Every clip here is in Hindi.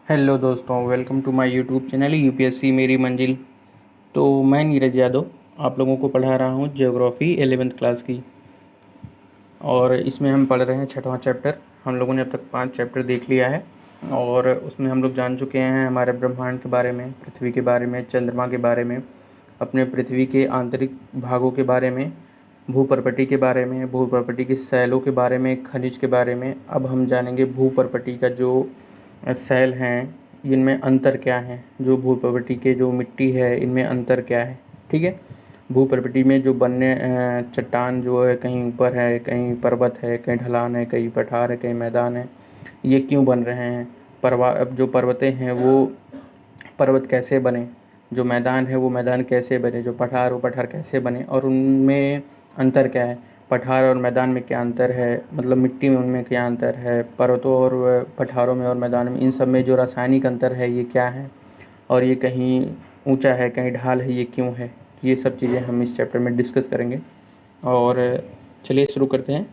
हेलो दोस्तों, welcome to my YouTube channel UPSC मेरी मंजिल। तो मैं नीरज यादव आप लोगों को पढ़ा रहा हूँ ज्योग्राफी 11th क्लास की। और इसमें हम पढ़ रहे हैं छठवां चैप्टर। हम लोगों ने अब तक 5 चैप्टर देख लिया है और उसमें हम लोग जान चुके हैं हमारे ब्रह्मांड के बारे में, पृथ्वी के बारे में, चंद्रमा के बारे में, अपने पृथ्वी के आंतरिक भागों के बारे में, भूपर्पटी के बारे में, भूपर्पटी के शैलों के बारे में, खनिज के बारे में। अब हम जानेंगे भूपर्पटी का जो शैल हैं, इनमें अंतर क्या है, जो भूप्रकृति के जो मिट्टी है इनमें अंतर क्या है। ठीक है। भूप्रकृति में जो बनने चट्टान जो है, कहीं ऊपर है, कहीं पर्वत है, कहीं ढलान है, कहीं पठार है, कहीं मैदान है, ये क्यों बन रहे हैं। अब जो पर्वतें हैं वो पर्वत कैसे बने, जो मैदान है वो मैदान कैसे बने, जो पठार वो पठार कैसे बने, और उनमें अंतर क्या है। पठार और मैदान में क्या अंतर है, मतलब मिट्टी में उनमें क्या अंतर है, पर्वतों और पठारों में और मैदान में, इन सब में जो रासायनिक अंतर है ये क्या है, और ये कहीं ऊंचा है कहीं ढाल है, ये क्यों है। ये सब चीज़ें हम इस चैप्टर में डिस्कस करेंगे। और चलिए शुरू करते हैं।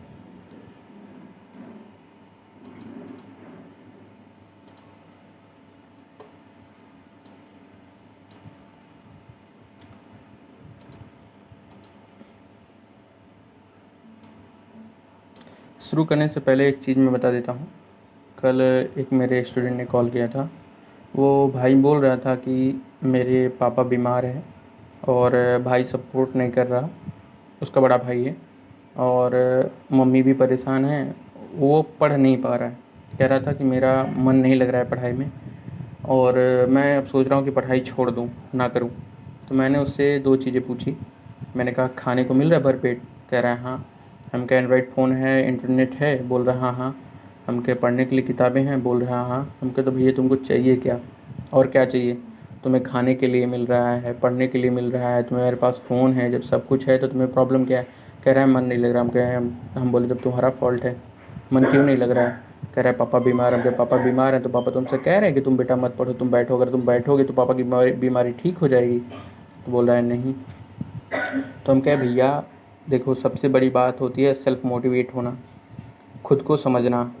शुरू करने से पहले एक चीज़ मैं बता देता हूँ। कल एक मेरे स्टूडेंट ने कॉल किया था। वो भाई बोल रहा था कि मेरे पापा बीमार हैं और भाई सपोर्ट नहीं कर रहा, उसका बड़ा भाई है, और मम्मी भी परेशान है। वो पढ़ नहीं पा रहा है, कह रहा था कि मेरा मन नहीं लग रहा है पढ़ाई में, और मैं अब सोच रहा हूँ कि पढ़ाई छोड़ दूँ, ना करूँ। तो मैंने उससे दो चीज़ें पूछी। मैंने कहा खाने को मिल रहा है भरपेट, कह रहा है हाँ। हम कहा एंड्रॉइड फ़ोन है, इंटरनेट है, बोल रहा हाँ हाँ। हम कहे पढ़ने के लिए किताबें हैं, बोल रहा हाँ। हम कहे तो भैया तुमको चाहिए क्या, और क्या चाहिए। तुम्हें खाने के लिए मिल रहा है, पढ़ने के लिए मिल रहा है, तुम्हारे पास फ़ोन है, जब सब कुछ है तो तुम्हें प्रॉब्लम क्या है। कह रहा है मन नहीं लग रहा। हम कहे हम बोले जब तुम्हारा फॉल्ट है, मन क्यों नहीं लग रहा है। कह रहा है पापा बीमार। हम कहे पापा बीमार हैं तो पापा तुमसे कह रहे हैं कि तुम बेटा मत पढ़ो, तुम बैठो, अगर तुम बैठोगे तो पापा की बीमारी ठीक हो जाएगी। तो बोल रहा है नहीं। तो हम कहे भैया देखो, सबसे बड़ी बात होती है सेल्फ मोटिवेट होना, खुद को समझना।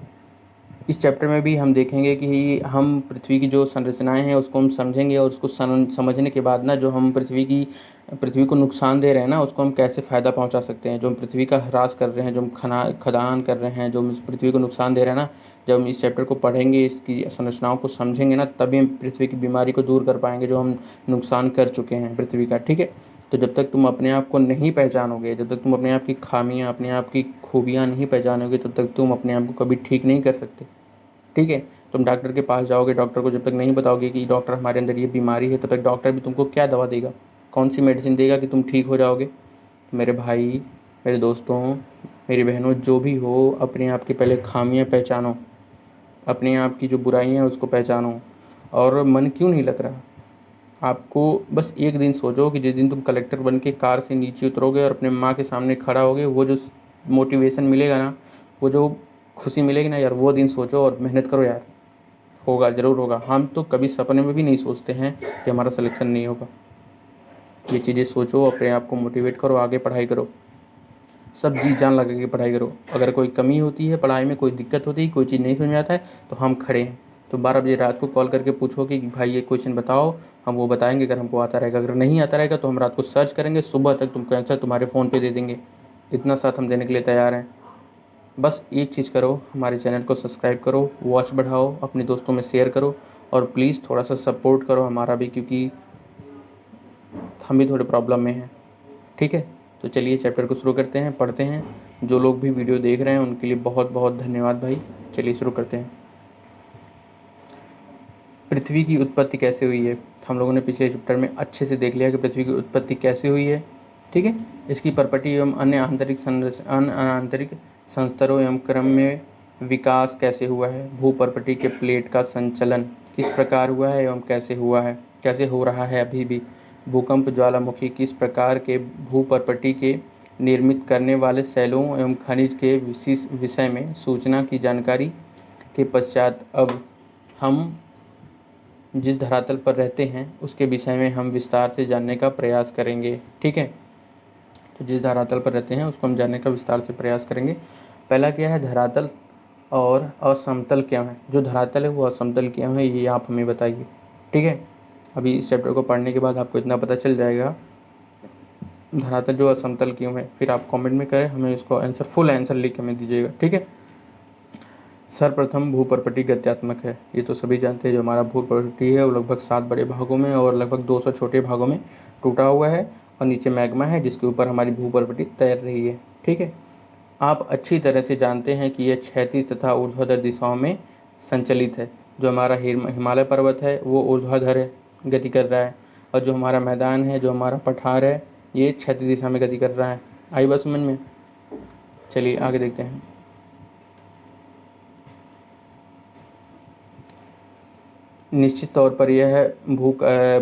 इस चैप्टर में भी हम देखेंगे कि हम पृथ्वी की जो संरचनाएं हैं उसको हम समझेंगे, और उसको समझने के बाद ना, जो हम पृथ्वी को नुकसान दे रहे हैं ना, उसको हम कैसे फ़ायदा पहुंचा सकते हैं। जो हम पृथ्वी का ह्रास कर रहे हैं, जो हम खदान कर रहे हैं, जो हम इस पृथ्वी को नुकसान दे रहे हैं ना, जब हम इस चैप्टर को पढ़ेंगे, इसकी संरचनाओं को समझेंगे ना, तभी हम पृथ्वी की बीमारी को दूर कर पाएंगे जो हम नुकसान कर चुके हैं पृथ्वी का। ठीक है। तो जब तक तुम अपने आप को नहीं पहचानोगे, जब तक तुम अपने आप की खामियां, अपने आप की खूबियां नहीं पहचानोगे, तब तक तुम अपने आप को कभी ठीक नहीं कर सकते। ठीक है। तुम डॉक्टर के पास जाओगे, डॉक्टर को जब तक नहीं बताओगे कि डॉक्टर हमारे अंदर ये बीमारी है, तब तक डॉक्टर भी तुमको क्या दवा देगा, कौन सी मेडिसिन देगा कि तुम ठीक हो जाओगे। तो मेरे भाई, मेरे दोस्तों, मेरी बहनों, जो भी हो, अपने आप की पहले खामियां पहचानो, अपने आप की जो बुराइयां हैं उसको पहचानो। और मन क्यों नहीं लग रहा, आपको बस एक दिन सोचो कि जिस दिन तुम कलेक्टर बन के कार से नीचे उतरोगे और अपने माँ के सामने खड़ा होगे, वो जो मोटिवेशन मिलेगा ना, वो जो खुशी मिलेगी ना यार, वो दिन सोचो और मेहनत करो यार, होगा, ज़रूर होगा। हम तो कभी सपने में भी नहीं सोचते हैं कि हमारा सिलेक्शन नहीं होगा। ये चीज़ें सोचो, अपने आप को मोटिवेट करो, आगे पढ़ाई करो, सब जी जान लगा के पढ़ाई करो। अगर कोई कमी होती है पढ़ाई में, कोई दिक्कत होती है, कोई चीज़ नहीं समझ में आता है, तो हम खड़े हैं। तो 12 बजे रात को कॉल करके पूछोगे कि भाई ये क्वेश्चन बताओ, हम वो बताएंगे अगर हमको आता रहेगा। अगर नहीं आता रहेगा तो हम रात को सर्च करेंगे, सुबह तक तुमको आंसर तुम्हारे फ़ोन पे दे देंगे। इतना साथ हम देने के लिए तैयार हैं। बस एक चीज़ करो, हमारे चैनल को सब्सक्राइब करो, वॉच बढ़ाओ, अपने दोस्तों में शेयर करो, और प्लीज़ थोड़ा सा सपोर्ट करो हमारा भी, क्योंकि हम भी थोड़े प्रॉब्लम में हैं। ठीक है। तो चलिए चैप्टर को शुरू करते हैं, पढ़ते हैं। जो लोग भी वीडियो देख रहे हैं उनके लिए बहुत बहुत धन्यवाद भाई। चलिए शुरू करते हैं। पृथ्वी की उत्पत्ति कैसे हुई है। हम लोगों ने पिछले चैप्टर में अच्छे से देख लिया कि पृथ्वी की उत्पत्ति कैसे हुई है। ठीक है। इसकी परपटी एवं अन्य आंतरिक संस्तरों एवं क्रम में विकास कैसे हुआ है। भूपर्पटी के प्लेट का संचलन किस प्रकार हुआ है एवं कैसे हुआ है, कैसे हो रहा है अभी भी। भूकंप ज्वालामुखी किस प्रकार के भूपर्पटी के निर्मित करने वाले शैलों एवं खनिज के विशेष विषय में सूचना की जानकारी के पश्चात अब हम जिस धरातल पर रहते हैं उसके विषय में हम विस्तार से जानने का प्रयास करेंगे। ठीक है। तो जिस धरातल पर रहते हैं उसको हम जानने का विस्तार से प्रयास करेंगे। पहला क्या है, धरातल। और असमतल क्यों है? जो धरातल है वो असमतल क्यों है, ये आप हमें बताइए। ठीक है, अभी इस चैप्टर को पढ़ने के बाद आपको इतना पता चल जाएगा धरातल जो असमतल क्यों है। फिर आप कमेंट में करें, हमें इसको आंसर, फुल आंसर लिख के हमें दीजिएगा। ठीक है, सर्वप्रथम भूपर्पटी गत्यात्मक है, ये तो सभी जानते हैं। जो हमारा भूपर्पटी है वो लगभग 7 बड़े भागों में और लगभग 200 छोटे भागों में टूटा हुआ है, और नीचे मैग्मा है जिसके ऊपर हमारी भूपर्पटी तैर रही है। ठीक है, आप अच्छी तरह से जानते हैं कि यह क्षैतिज तथा ऊर्ध्वाधर दिशाओं में संचलित है। जो हमारा हिमालय पर्वत है वो ऊर्ध्वाधर है, गति कर रहा है, और जो हमारा मैदान है, जो हमारा पठार है, ये क्षैतिज दिशा में गति कर रहा है। आई बात समझ में? चलिए आगे देखते हैं। निश्चित तौर पर यह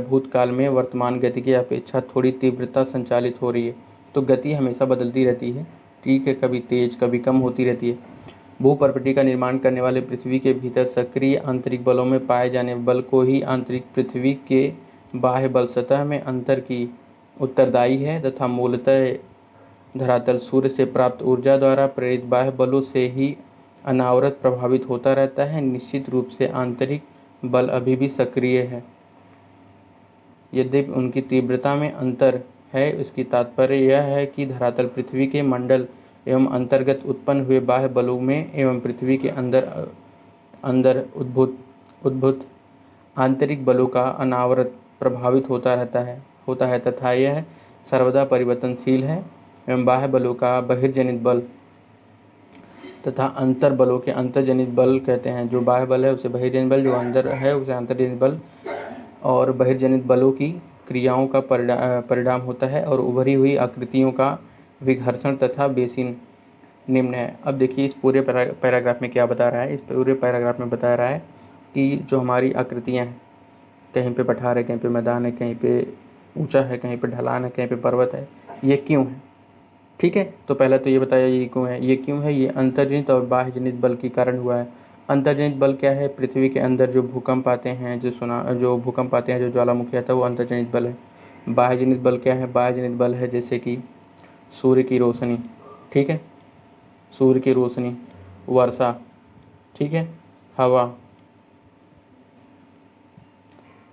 भूतकाल में वर्तमान गति की अपेक्षा थोड़ी तीव्रता संचालित हो रही है। तो गति हमेशा बदलती रहती है, ठीक है, कभी तेज कभी कम होती रहती है। भूपर्पटी का निर्माण करने वाले पृथ्वी के भीतर सक्रिय आंतरिक बलों में पाए जाने बल को ही आंतरिक पृथ्वी के बाह्य बल सतह में अंतर की उत्तरदायी है, तथा मूलतः धरातल सूर्य से प्राप्त ऊर्जा द्वारा प्रेरित बाह्य बलों से ही अनावरत प्रभावित होता रहता है। निश्चित रूप से आंतरिक बल अभी भी सक्रिय है, यद्यपि उनकी तीव्रता में अंतर है। इसकी तात्पर्य यह है कि धरातल पृथ्वी के मंडल एवं अंतर्गत उत्पन्न हुए बाह्य बलों में एवं पृथ्वी के अंदर उद्भूत आंतरिक बलों का अनावरत प्रभावित होता है तथा यह सर्वदा परिवर्तनशील है, एवं बाह्य बलों का बहिर्जनित बल तथा अंतर बलों के अंतर्जनित बल कहते हैं। जो बाह्य बल है उसे बहिर्जनित बल, जो अंदर है उसे अंतर्जनित बल, और बहिर्जनित बलों की क्रियाओं का परिणाम होता है, और उभरी हुई आकृतियों का विघर्षण तथा बेसिन निम्न है। अब देखिए इस पूरे पैराग्राफ में क्या बता रहा है। इस पूरे पैराग्राफ में बता रहा है कि जो हमारी आकृतियाँ हैं, कहीं पे पठार है, कहीं पे मैदान है, कहीं पे ऊंचा है, कहीं पे ढलान है, कहीं पे पर्वत है, ये क्यों है? ठीक है, तो पहले तो ये बताया ये क्यों है। ये अंतर्जनित और बाह्यजनित बल के कारण हुआ है। अंतर्जनित बल क्या है? पृथ्वी के अंदर जो भूकंप आते हैं, जो भूकंप आते हैं, जो ज्वालामुखी आता है, वो अंतर्जनित बल है। बाह्यजनित बल क्या है? बाह्यजनित बल है जैसे कि सूर्य की रोशनी, ठीक है, सूर्य की रोशनी, वर्षा, ठीक है, हवा,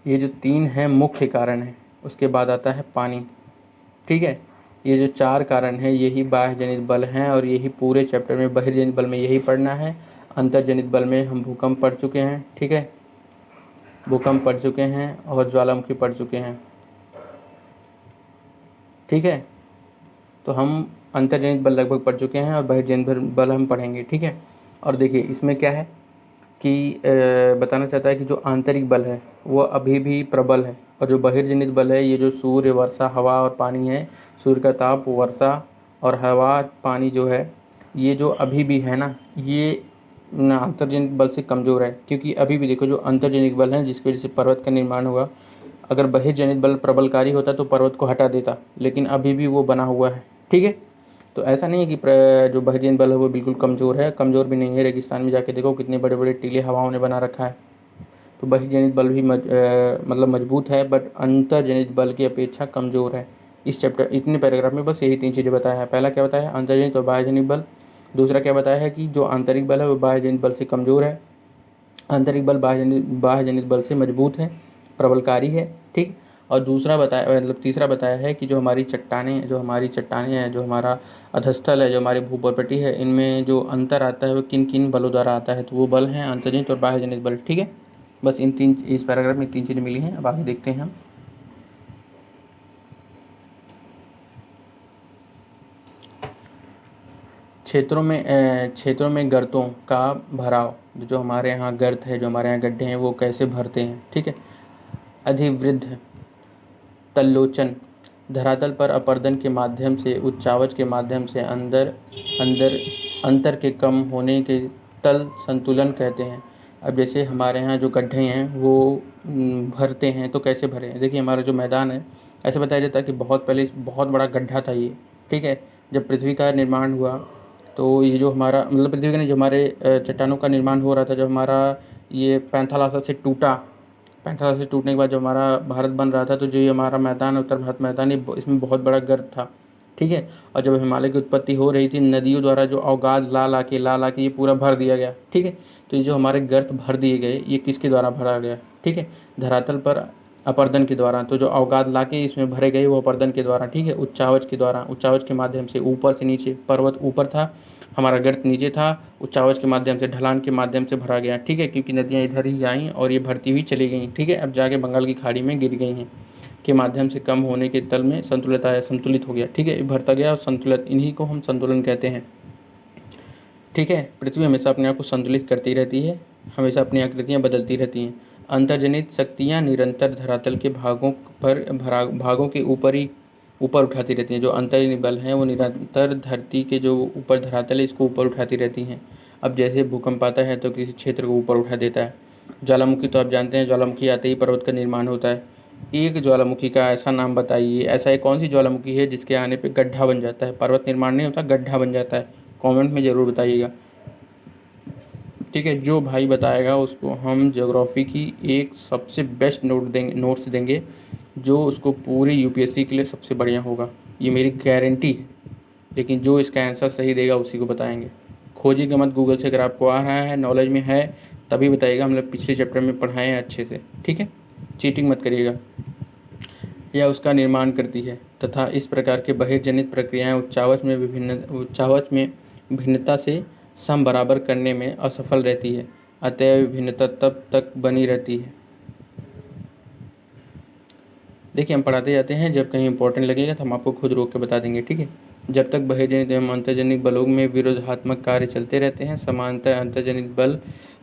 ये जो 3 है मुख्य कारण है। उसके बाद आता है पानी, ठीक है। ये जो 4 कारण है यही बाह्यजनित बल हैं, और यही पूरे चैप्टर में बहिर्जनित बल में यही पढ़ना है। अंतर्जनित बल में हम भूकंप पढ़ चुके हैं, ठीक है, भूकंप पढ़ चुके हैं और ज्वालामुखी पढ़ चुके हैं, ठीक है। तो हम अंतर्जनित बल लगभग पढ़ चुके हैं और बहिर्जनित बल हम पढ़ेंगे, ठीक है। और देखिए इसमें क्या है कि बताना चाहता है कि जो आंतरिक बल है वो अभी भी प्रबल है, और जो बहिर्जनित बल है, ये जो सूर्य, वर्षा, हवा और पानी है, सूर्य का ताप, वर्षा और हवा, पानी जो है, ये जो अभी भी है ना, ये अंतर्जनित बल से कमज़ोर है। क्योंकि अभी भी देखो जो अंतर्जनित बल है जिसकी वजह से पर्वत का निर्माण हुआ, अगर बहिर्जनित बल प्रबलकारी होता तो पर्वत को हटा देता, लेकिन अभी भी वो बना हुआ है, ठीक है। तो ऐसा नहीं है कि जो बहिर्जनित बल है वो बिल्कुल कमज़ोर है, कमज़ोर भी नहीं है। रेगिस्तान में जाके देखो कितने बड़े बड़े टीले हवाओं ने बना रखा है। तो बहिर्जनित बल भी मतलब मजबूत है, बट अंतर्जनित बल की अपेक्षा कमज़ोर है। इस चैप्टर इतने पैराग्राफ में बस यही 3 चीज़ें बताया है। पहला क्या बताया है? अंतर्जनित और बाह्यजनित बल। दूसरा क्या बताया है कि जो आंतरिक बल है वो बाह्यजनित बल से कमज़ोर है, आंतरिक बल बाह्यजनित बल से मजबूत है, प्रबलकारी है, ठीक। और दूसरा बताया, मतलब तीसरा बताया है कि जो हमारी चट्टानें हैं, जो हमारा अधस्थल है, जो हमारी भूपर्पटी है, इनमें जो अंतर आता है वो किन किन बलों द्वारा आता है। तो वो बल हैं अंतर्जनित और बाह्यजनित बल, ठीक है। बस इस पैराग्राफ में 3 चीज़ें मिली हैं। अब आगे देखते हैं हम। क्षेत्रों में गर्तों का भराव, जो हमारे यहाँ गर्त है, जो हमारे यहाँ गड्ढे हैं, वो कैसे भरते हैं, ठीक है। अधिवृद्ध तल्लोचन, धरातल पर अपर्दन के माध्यम से, उच्चावच के माध्यम से अंतर के कम होने के तल संतुलन कहते हैं। अब जैसे हमारे यहाँ जो गड्ढे हैं वो भरते हैं, तो कैसे भरे? देखिए हमारा जो मैदान है, ऐसे बताया जाता है कि बहुत पहले बहुत बड़ा गड्ढा था ये, ठीक है। जब पृथ्वी का निर्माण हुआ तो ये जो हमारा, मतलब पृथ्वी का नहीं, जो हमारे चट्टानों का निर्माण हो रहा था, जब हमारा ये पैंथालासा से टूटा, पैंथालासा से टूटने के बाद जो हमारा भारत बन रहा था, तो जो ये हमारा मैदान है, उत्तर भारत मैदान, ये इसमें बहुत बड़ा गर्त था, ठीक है। और जब हिमालय की उत्पत्ति हो रही थी, नदियों द्वारा जो अवगाध ला ला के ये पूरा भर दिया गया, ठीक है। तो ये जो हमारे गर्त भर दिए गए, ये किसके द्वारा भरा गया, ठीक है, धरातल पर अपर्दन के द्वारा। तो जो अवगाध ला के इसमें भरे गए वो अपर्दन के द्वारा, ठीक है, उच्चावच के द्वारा, उच्चावच के माध्यम से ऊपर से नीचे, पर्वत ऊपर था, हमारा गर्त नीचे था, उच्चावच के माध्यम से, ढलान के माध्यम से भरा गया, ठीक है, क्योंकि नदियाँ इधर ही आईं और ये भरती हुई चली गई, ठीक है, अब जाके बंगाल की खाड़ी में गिर गई हैं, के माध्यम से कम होने के तल में संतुलित आया, संतुलित हो गया, ठीक है, भरता गया और संतुलित, इन्हीं को हम संतुलन कहते हैं, ठीक है। पृथ्वी हमेशा अपने आप को संतुलित करती रहती है, हमेशा अपनी आकृतियाँ बदलती रहती हैं। अंतर्जनित शक्तियाँ निरंतर धरातल के भागों के ऊपर उठाती रहती हैं। जो अंतर्जनित बल हैं वो निरंतर धरती के जो ऊपर धरातल है इसको ऊपर उठाती रहती हैं। अब जैसे भूकंप आता है तो किसी क्षेत्र को ऊपर उठा देता है। ज्वालामुखी तो आप जानते हैं, ज्वालामुखी आते ही पर्वत का निर्माण होता है। एक ज्वालामुखी का ऐसा नाम बताइए, ऐसा एक कौन सी ज्वालामुखी है जिसके आने पे गड्ढा बन जाता है, पर्वत निर्माण नहीं होता, गड्ढा बन जाता है। कमेंट में ज़रूर बताइएगा, ठीक है। जो भाई बताएगा उसको हम ज्योग्राफी की एक सबसे बेस्ट नोट्स देंगे, जो उसको पूरी यूपीएससी के लिए सबसे बढ़िया होगा, ये मेरी गारंटी है। लेकिन जो इसका आंसर सही देगा उसी को बताएंगे। खोजिएगा मत गूगल से, अगर आपको आ रहा है, नॉलेज में है तभी बताइएगा। हम लोग पिछले चैप्टर में पढ़ाए हैं अच्छे से, ठीक है, चीटिंग मत करिएगा। यह उसका निर्माण करती है तथा इस प्रकार के बहिर्जनित प्रक्रियाएं उच्चावच में भिन्नता से सम बराबर करने में असफल रहती है। अतएव भिन्नता तब तक बनी रहती है। देखिए हम पढ़ाते जाते हैं, जब कहीं इंपॉर्टेंट लगेगा तो हम आपको खुद रोक के बता देंगे, ठीक है। जब तक बहिर्जनित एवं अंतर्जनित बलों में विरोधात्मक कार्य चलते रहते हैं, समानतः अंतर्जनित बल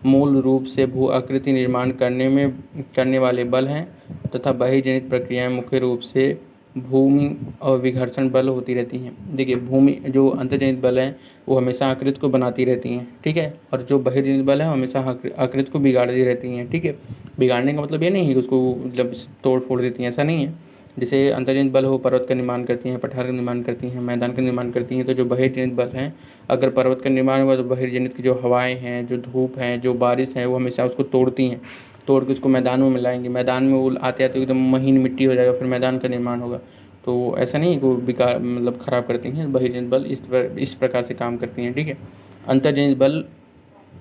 मूल रूप से भू आकृति निर्माण करने वाले बल हैं तथा बहिर्जनित प्रक्रियाएं मुख्य रूप से भूमि और विघर्षण बल होती रहती हैं। देखिए भूमि जो अंतर्जनित बल हैं वो हमेशा आकृति को बनाती रहती हैं, ठीक है, और जो बहिर्जनित बल है वो हमेशा आकृति को बिगाड़ती रहती हैं, ठीक है। बिगाड़ने का मतलब ये नहीं है कि उसको मतलब तोड़ फोड़ देती हैं, ऐसा नहीं है। जैसे अंतर्जनित बल हो पर्वत का निर्माण करती हैं, पठार का निर्माण करती हैं, मैदान का निर्माण करती हैं, तो जो बहिर्जनित बल हैं, अगर पर्वत का निर्माण हुआ तो बहिर्जनित की जो हवाएं हैं, जो धूप हैं, जो बारिश है, वो हमेशा उसको तोड़ती हैं, तोड़ के उसको मैदानों में मिलाएंगे, मैदान में वो आते आते एकदम महीन मिट्टी हो जाएगा, फिर मैदान का निर्माण होगा। तो ऐसा नहीं है कि वो बेकार मतलब ख़राब करती हैं। बहिर्जनित बल इस प्रकार से काम करती हैं, ठीक है। अंतर्जनित बल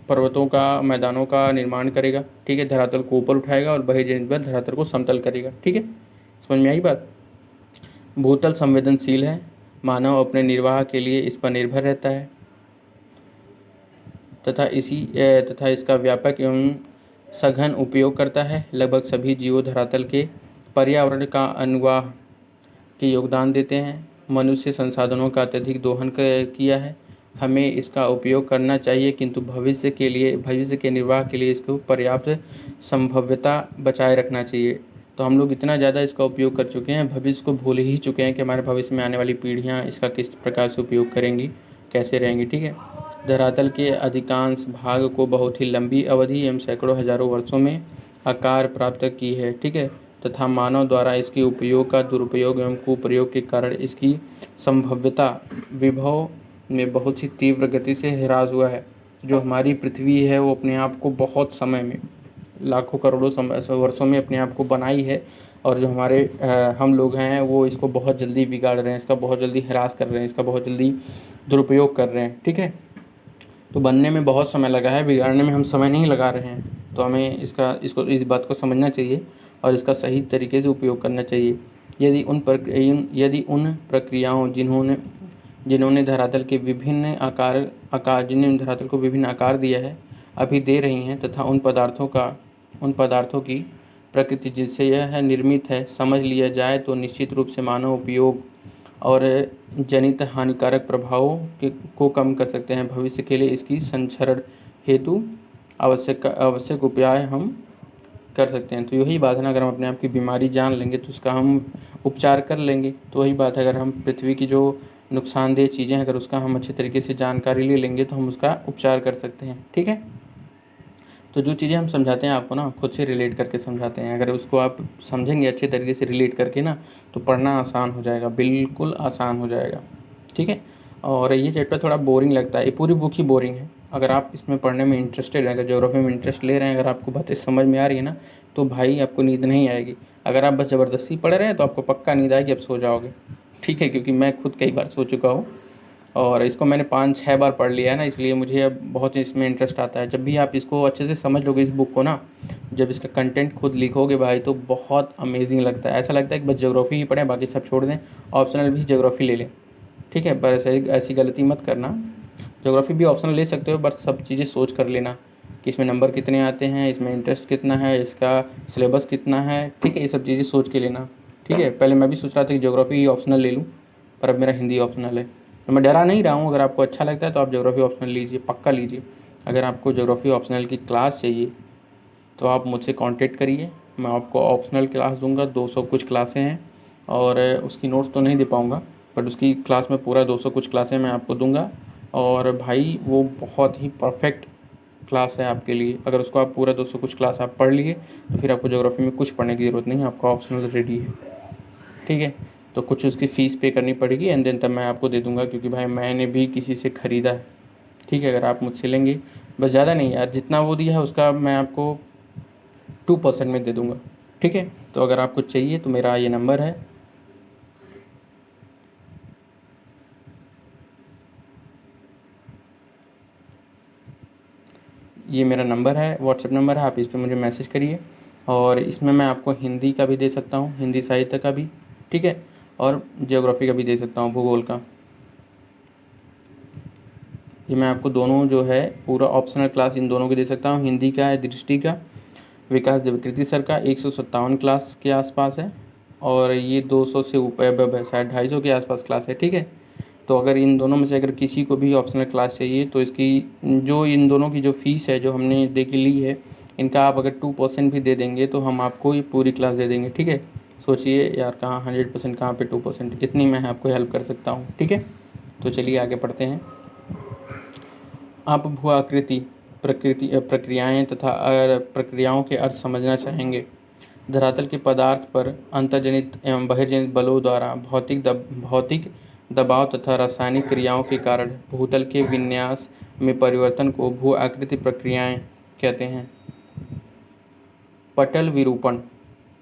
पर्वतों का, मैदानों का निर्माण करेगा, ठीक है, धरातल को ऊपर उठाएगा, और बहिर्जनित बल धरातल को समतल करेगा, ठीक है। समझ में आई बात। भूतल संवेदनशील है, मानव अपने निर्वाह के लिए इस पर निर्भर रहता है तथा इसका व्यापक एवं सघन उपयोग करता है। लगभग सभी जीवों धरातल के पर्यावरण का अनुवाह के योगदान देते हैं। मनुष्य संसाधनों का अत्यधिक दोहन किया है, हमें इसका उपयोग करना चाहिए, किंतु भविष्य के निर्वाह के लिए इसको पर्याप्त संभाव्यता बचाए रखना चाहिए। तो हम लोग इतना ज़्यादा इसका उपयोग कर चुके हैं, भविष्य को भूल ही चुके हैं कि हमारे भविष्य में आने वाली पीढ़ियाँ इसका किस प्रकार से उपयोग करेंगी, कैसे रहेंगी, ठीक है। धरातल के अधिकांश भाग को बहुत ही लंबी अवधि एवं सैकड़ों हजारों वर्षों में आकार प्राप्त की है, ठीक है, तथा मानव द्वारा इसके उपयोग का दुरुपयोग एवं कुप्रयोग के कारण इसकी संभाव्यता विभव में बहुत ही तीव्र गति से ह्रास हुआ है। जो हमारी पृथ्वी है वो अपने आप को बहुत समय में, लाखों करोड़ों वर्षों में अपने आप को बनाई है, और जो हमारे हम लोग हैं वो इसको बहुत जल्दी बिगाड़ रहे हैं, इसका बहुत जल्दी ह्रास कर रहे हैं, इसका बहुत जल्दी दुरुपयोग कर रहे हैं, ठीक है। तो बनने में बहुत समय लगा है, बिगाड़ने में हम समय नहीं लगा रहे हैं। तो हमें इस बात को समझना चाहिए और इसका सही तरीके से उपयोग करना चाहिए। यदि उन प्रक्रियाओं जिन्होंने धरातल के विभिन्न जिन्होंने धरातल को विभिन्न आकार दिया है, अभी दे रही हैं, तथा उन पदार्थों की प्रकृति जिससे यह निर्मित है समझ लिया जाए, तो निश्चित रूप से मानव उपयोग और जनित हानिकारक प्रभावों को कम कर सकते हैं। भविष्य के लिए इसकी संरक्षण हेतु आवश्यक उपाय हम कर सकते हैं। तो यही बात है ना, अगर हम अपने आप की बीमारी जान लेंगे तो उसका हम उपचार कर लेंगे। तो वही बात है, अगर हम पृथ्वी की जो नुकसानदेह चीज़ें हैं अगर उसका हम अच्छे तरीके से जानकारी ले लेंगे तो हम उसका उपचार कर सकते हैं, ठीक है। तो जो चीज़ें हम समझाते हैं आपको ना, खुद से रिलेट करके समझाते हैं। अगर उसको आप समझेंगे अच्छे तरीके से रिलेट करके ना, तो पढ़ना आसान हो जाएगा, बिल्कुल आसान हो जाएगा, ठीक है। और ये चैप्टर थोड़ा बोरिंग लगता है, ये पूरी बुक ही बोरिंग है। अगर आप इसमें पढ़ने में इंटरेस्टेड हैं, अगर ज्योग्राफी में इंटरेस्ट ले रहे हैं, अगर आपको बातें समझ में आ रही है ना, तो भाई आपको नींद नहीं आएगी। अगर आप बस ज़बरदस्ती पढ़ रहे हैं तो आपको पक्का नींद आएगी, आप सो जाओगे। ठीक है, क्योंकि मैं खुद कई बार सो चुका हूँ और इसको मैंने 5-6 बार पढ़ लिया है ना, इसलिए मुझे अब बहुत इसमें इंटरेस्ट आता है। जब भी आप इसको अच्छे से समझ लोगे इस बुक को ना, जब इसका कंटेंट खुद लिखोगे भाई, तो बहुत अमेजिंग लगता है। ऐसा लगता है कि बस ज्योग्राफी ही पढ़ें, बाकी सब छोड़ दें, ऑप्शनल भी ज्योग्राफी ले लें। ठीक है, पर ऐसी गलती मत करना। ज्योग्राफी भी ऑप्शनल ले सकते हो, बट सब चीज़ें सोच कर लेना कि इसमें नंबर कितने आते हैं, इसमें इंटरेस्ट कितना है, इसका सिलेबस कितना है। ठीक है, ये सब चीज़ें सोच के लेना। ठीक है, पहले मैं भी सोच रहा था कि ज्योग्राफी ही ऑप्शनल ले लूँ, पर अब मेरा हिंदी ऑप्शनल है। तो मैं डरा नहीं रहा हूँ, अगर आपको अच्छा लगता है तो आप ज्योग्राफी ऑप्शनल लीजिए, पक्का लीजिए। अगर आपको ज्योग्राफी ऑप्शनल की क्लास चाहिए तो आप मुझसे कांटेक्ट करिए, मैं आपको ऑप्शनल क्लास दूंगा। 200 कुछ क्लासें हैं और उसकी नोट्स तो नहीं दे पाऊँगा, बट उसकी क्लास में पूरा 200 कुछ क्लासें मैं आपको दूंगा। और भाई वो बहुत ही परफेक्ट क्लास है आपके लिए। अगर उसको आप पूरा 200 कुछ क्लास आप पढ़ लिए तो फिर आपको ज्योग्राफी में कुछ पढ़ने की ज़रूरत नहीं है, आपका ऑप्शनल रेडी है। ठीक है, तो कुछ उसकी फ़ीस पे करनी पड़ेगी एंड देन तब मैं आपको दे दूँगा, क्योंकि भाई मैंने भी किसी से ख़रीदा है। ठीक है, अगर आप मुझसे लेंगे, बस ज़्यादा नहीं यार, जितना वो दिया है उसका मैं आपको 2% में दे दूँगा। ठीक है, तो अगर आपको चाहिए तो मेरा ये नंबर है, ये मेरा नंबर है, व्हाट्सएप नंबर है, आप इस पे मुझे मैसेज करिए। और इसमें मैं आपको हिंदी का भी दे सकता हूँ, हिंदी साहित्य का भी। ठीक है, और ज्योग्राफी का भी दे सकता हूँ, भूगोल का। ये मैं आपको दोनों जो है पूरा ऑप्शनल क्लास इन दोनों की दे सकता हूँ। हिंदी का है दृष्टि का, विकास देवकृति सर का 157 क्लास के आसपास है, और ये 200 से ऊपर अब है, शायद 250 के आसपास क्लास है। ठीक है, तो अगर इन दोनों में से अगर किसी को भी ऑप्शनल क्लास चाहिए तो इसकी जो इन दोनों की जो फ़ीस है जो हमने दे के ली है, इनका आप अगर 2% भी दे देंगे तो हम आपको ये पूरी क्लास दे देंगे। ठीक है, सोचिए यार, कहाँ 100%, कहाँ पे 2%, इतनी मैं आपको हेल्प कर सकता हूँ। ठीक है, तो चलिए आगे पढ़ते हैं। आप भू आकृति प्रक्रियाएं तथा प्रक्रियाओं के अर्थ समझना चाहेंगे। धरातल के पदार्थ पर अंतर्जनित एवं बहिर्जनित बलों द्वारा भौतिक दबाव तथा रासायनिक क्रियाओं के कारण भूतल के विन्यास में परिवर्तन को भू आकृति प्रक्रियाएं कहते हैं। पटल विरूपण,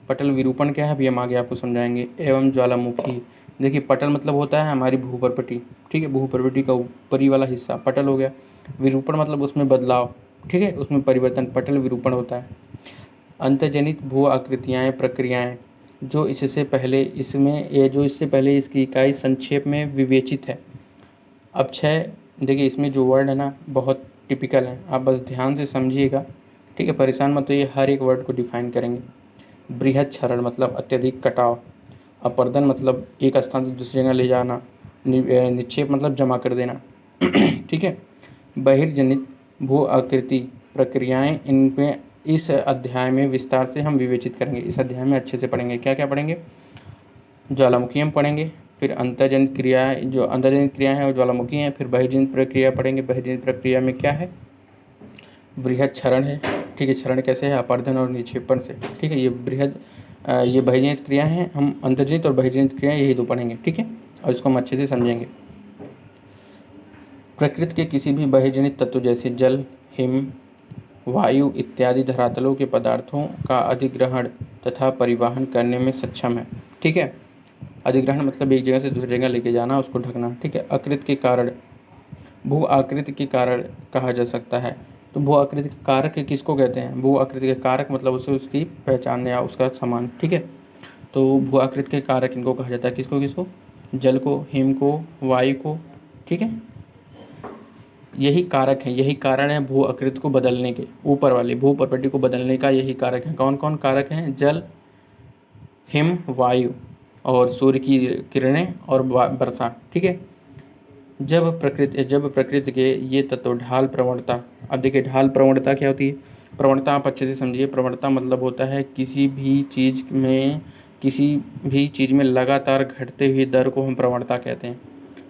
पटल विरूपण क्या है अभी हम आगे आपको समझाएंगे। एवं ज्वालामुखी, देखिए पटल मतलब होता है हमारी भूपर्पटी। ठीक है, भूपर्पटी का ऊपरी वाला हिस्सा पटल हो गया। विरूपण मतलब उसमें बदलाव। ठीक है, उसमें परिवर्तन, पटल विरूपण होता है। अंतर्जनित भू आकृतियाँ प्रक्रियाएं जो इससे पहले इसकी इकाई संक्षेप में विवेचित है। अब 6, देखिए इसमें जो वर्ड है ना बहुत टिपिकल है, आप बस ध्यान से समझिएगा। ठीक है, परेशान मत होइए, हर एक वर्ड को डिफाइन करेंगे। बृहद क्षरण मतलब अत्यधिक कटाव। अपर्दन मतलब एक स्थान से दूसरी जगह ले जाना। निक्षेप मतलब जमा कर देना। ठीक है, बहिर्जनित भू आकृति प्रक्रियाएं, इनमें इस अध्याय में विस्तार से हम विवेचित करेंगे। इस अध्याय में अच्छे से पढ़ेंगे। क्या क्या पढ़ेंगे? ज्वालामुखी हम पढ़ेंगे, फिर अंतर्जनित क्रियाएं, जो अंतर्जनित क्रियाएं हैं वो ज्वालामुखी हैं। फिर बहिर्जनित प्रक्रिया पढ़ेंगे, बहिर्जनित प्रक्रिया में क्या है? बृहद क्षरण है। ठीक है, क्षरण कैसे है? अपर्दन और निक्षेपण से। ठीक है, ये बहिर्जनित क्रिया हैं। हम अंतर्जनित और बहिर्जनित क्रियाएं यही दो पढ़ेंगे। ठीक है, और इसको हम अच्छे से समझेंगे। प्रकृति के किसी भी बहिर्जनित तत्व जैसे जल, हिम, वायु इत्यादि धरातलों के पदार्थों का अधिग्रहण तथा परिवहन करने में सक्षम है। ठीक है, अधिग्रहण मतलब एक जगह से दूसरी जगह लेके जाना, उसको ढकना। ठीक है, आकृति के कारण, भू आकृति के कारण कहा जा सकता है। तो भू आकृति के कारक किसको कहते हैं? भू आकृति के कारक मतलब उसे उसकी पहचान या उसका समान। ठीक है, तो भू आकृति के कारक इनको कहा जाता है। किसको किसको? जल को, हिम को, वायु को। ठीक है, यही कारक है, यही कारण है भू आकृति को बदलने के, ऊपर वाले भू प्रॉपर्टी को बदलने का यही कारक है। कौन कौन कारक हैं? जल, हिम, वायु और सूर्य की किरणें और वर्षा। ठीक है, जब प्रकृति के ये तत्व ढाल प्रवणता, अब देखिए ढाल प्रवणता क्या होती है? प्रवणता आप अच्छे से समझिए। प्रवणता मतलब होता है किसी भी चीज़ में लगातार घटते हुए दर को हम प्रवणता कहते हैं।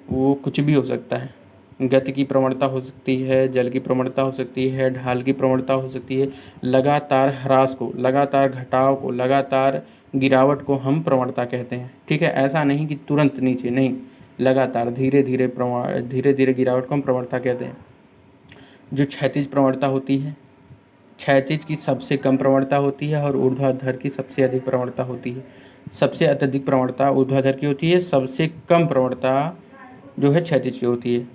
वो कुछ भी हो सकता है। गति की प्रवणता हो सकती है, जल की प्रवणता हो सकती है, ढाल की प्रवणता हो सकती है। लगातार ह्रास को, लगातार घटाव को, लगातार गिरावट को हम प्रवणता कहते हैं। ठीक है, ऐसा नहीं कि तुरंत नीचे, नहीं, लगातार धीरे धीरे गिरावट को हम प्रवणता कहते हैं। जो क्षैतिज प्रवणता होती है, क्षैतिज की सबसे कम प्रवणता होती है और ऊर्ध्वाधर की सबसे अधिक प्रवणता होती है। सबसे अत्यधिक प्रवणता ऊर्ध्वाधर की होती है, सबसे कम प्रवणता जो है क्षैतिज की होती है।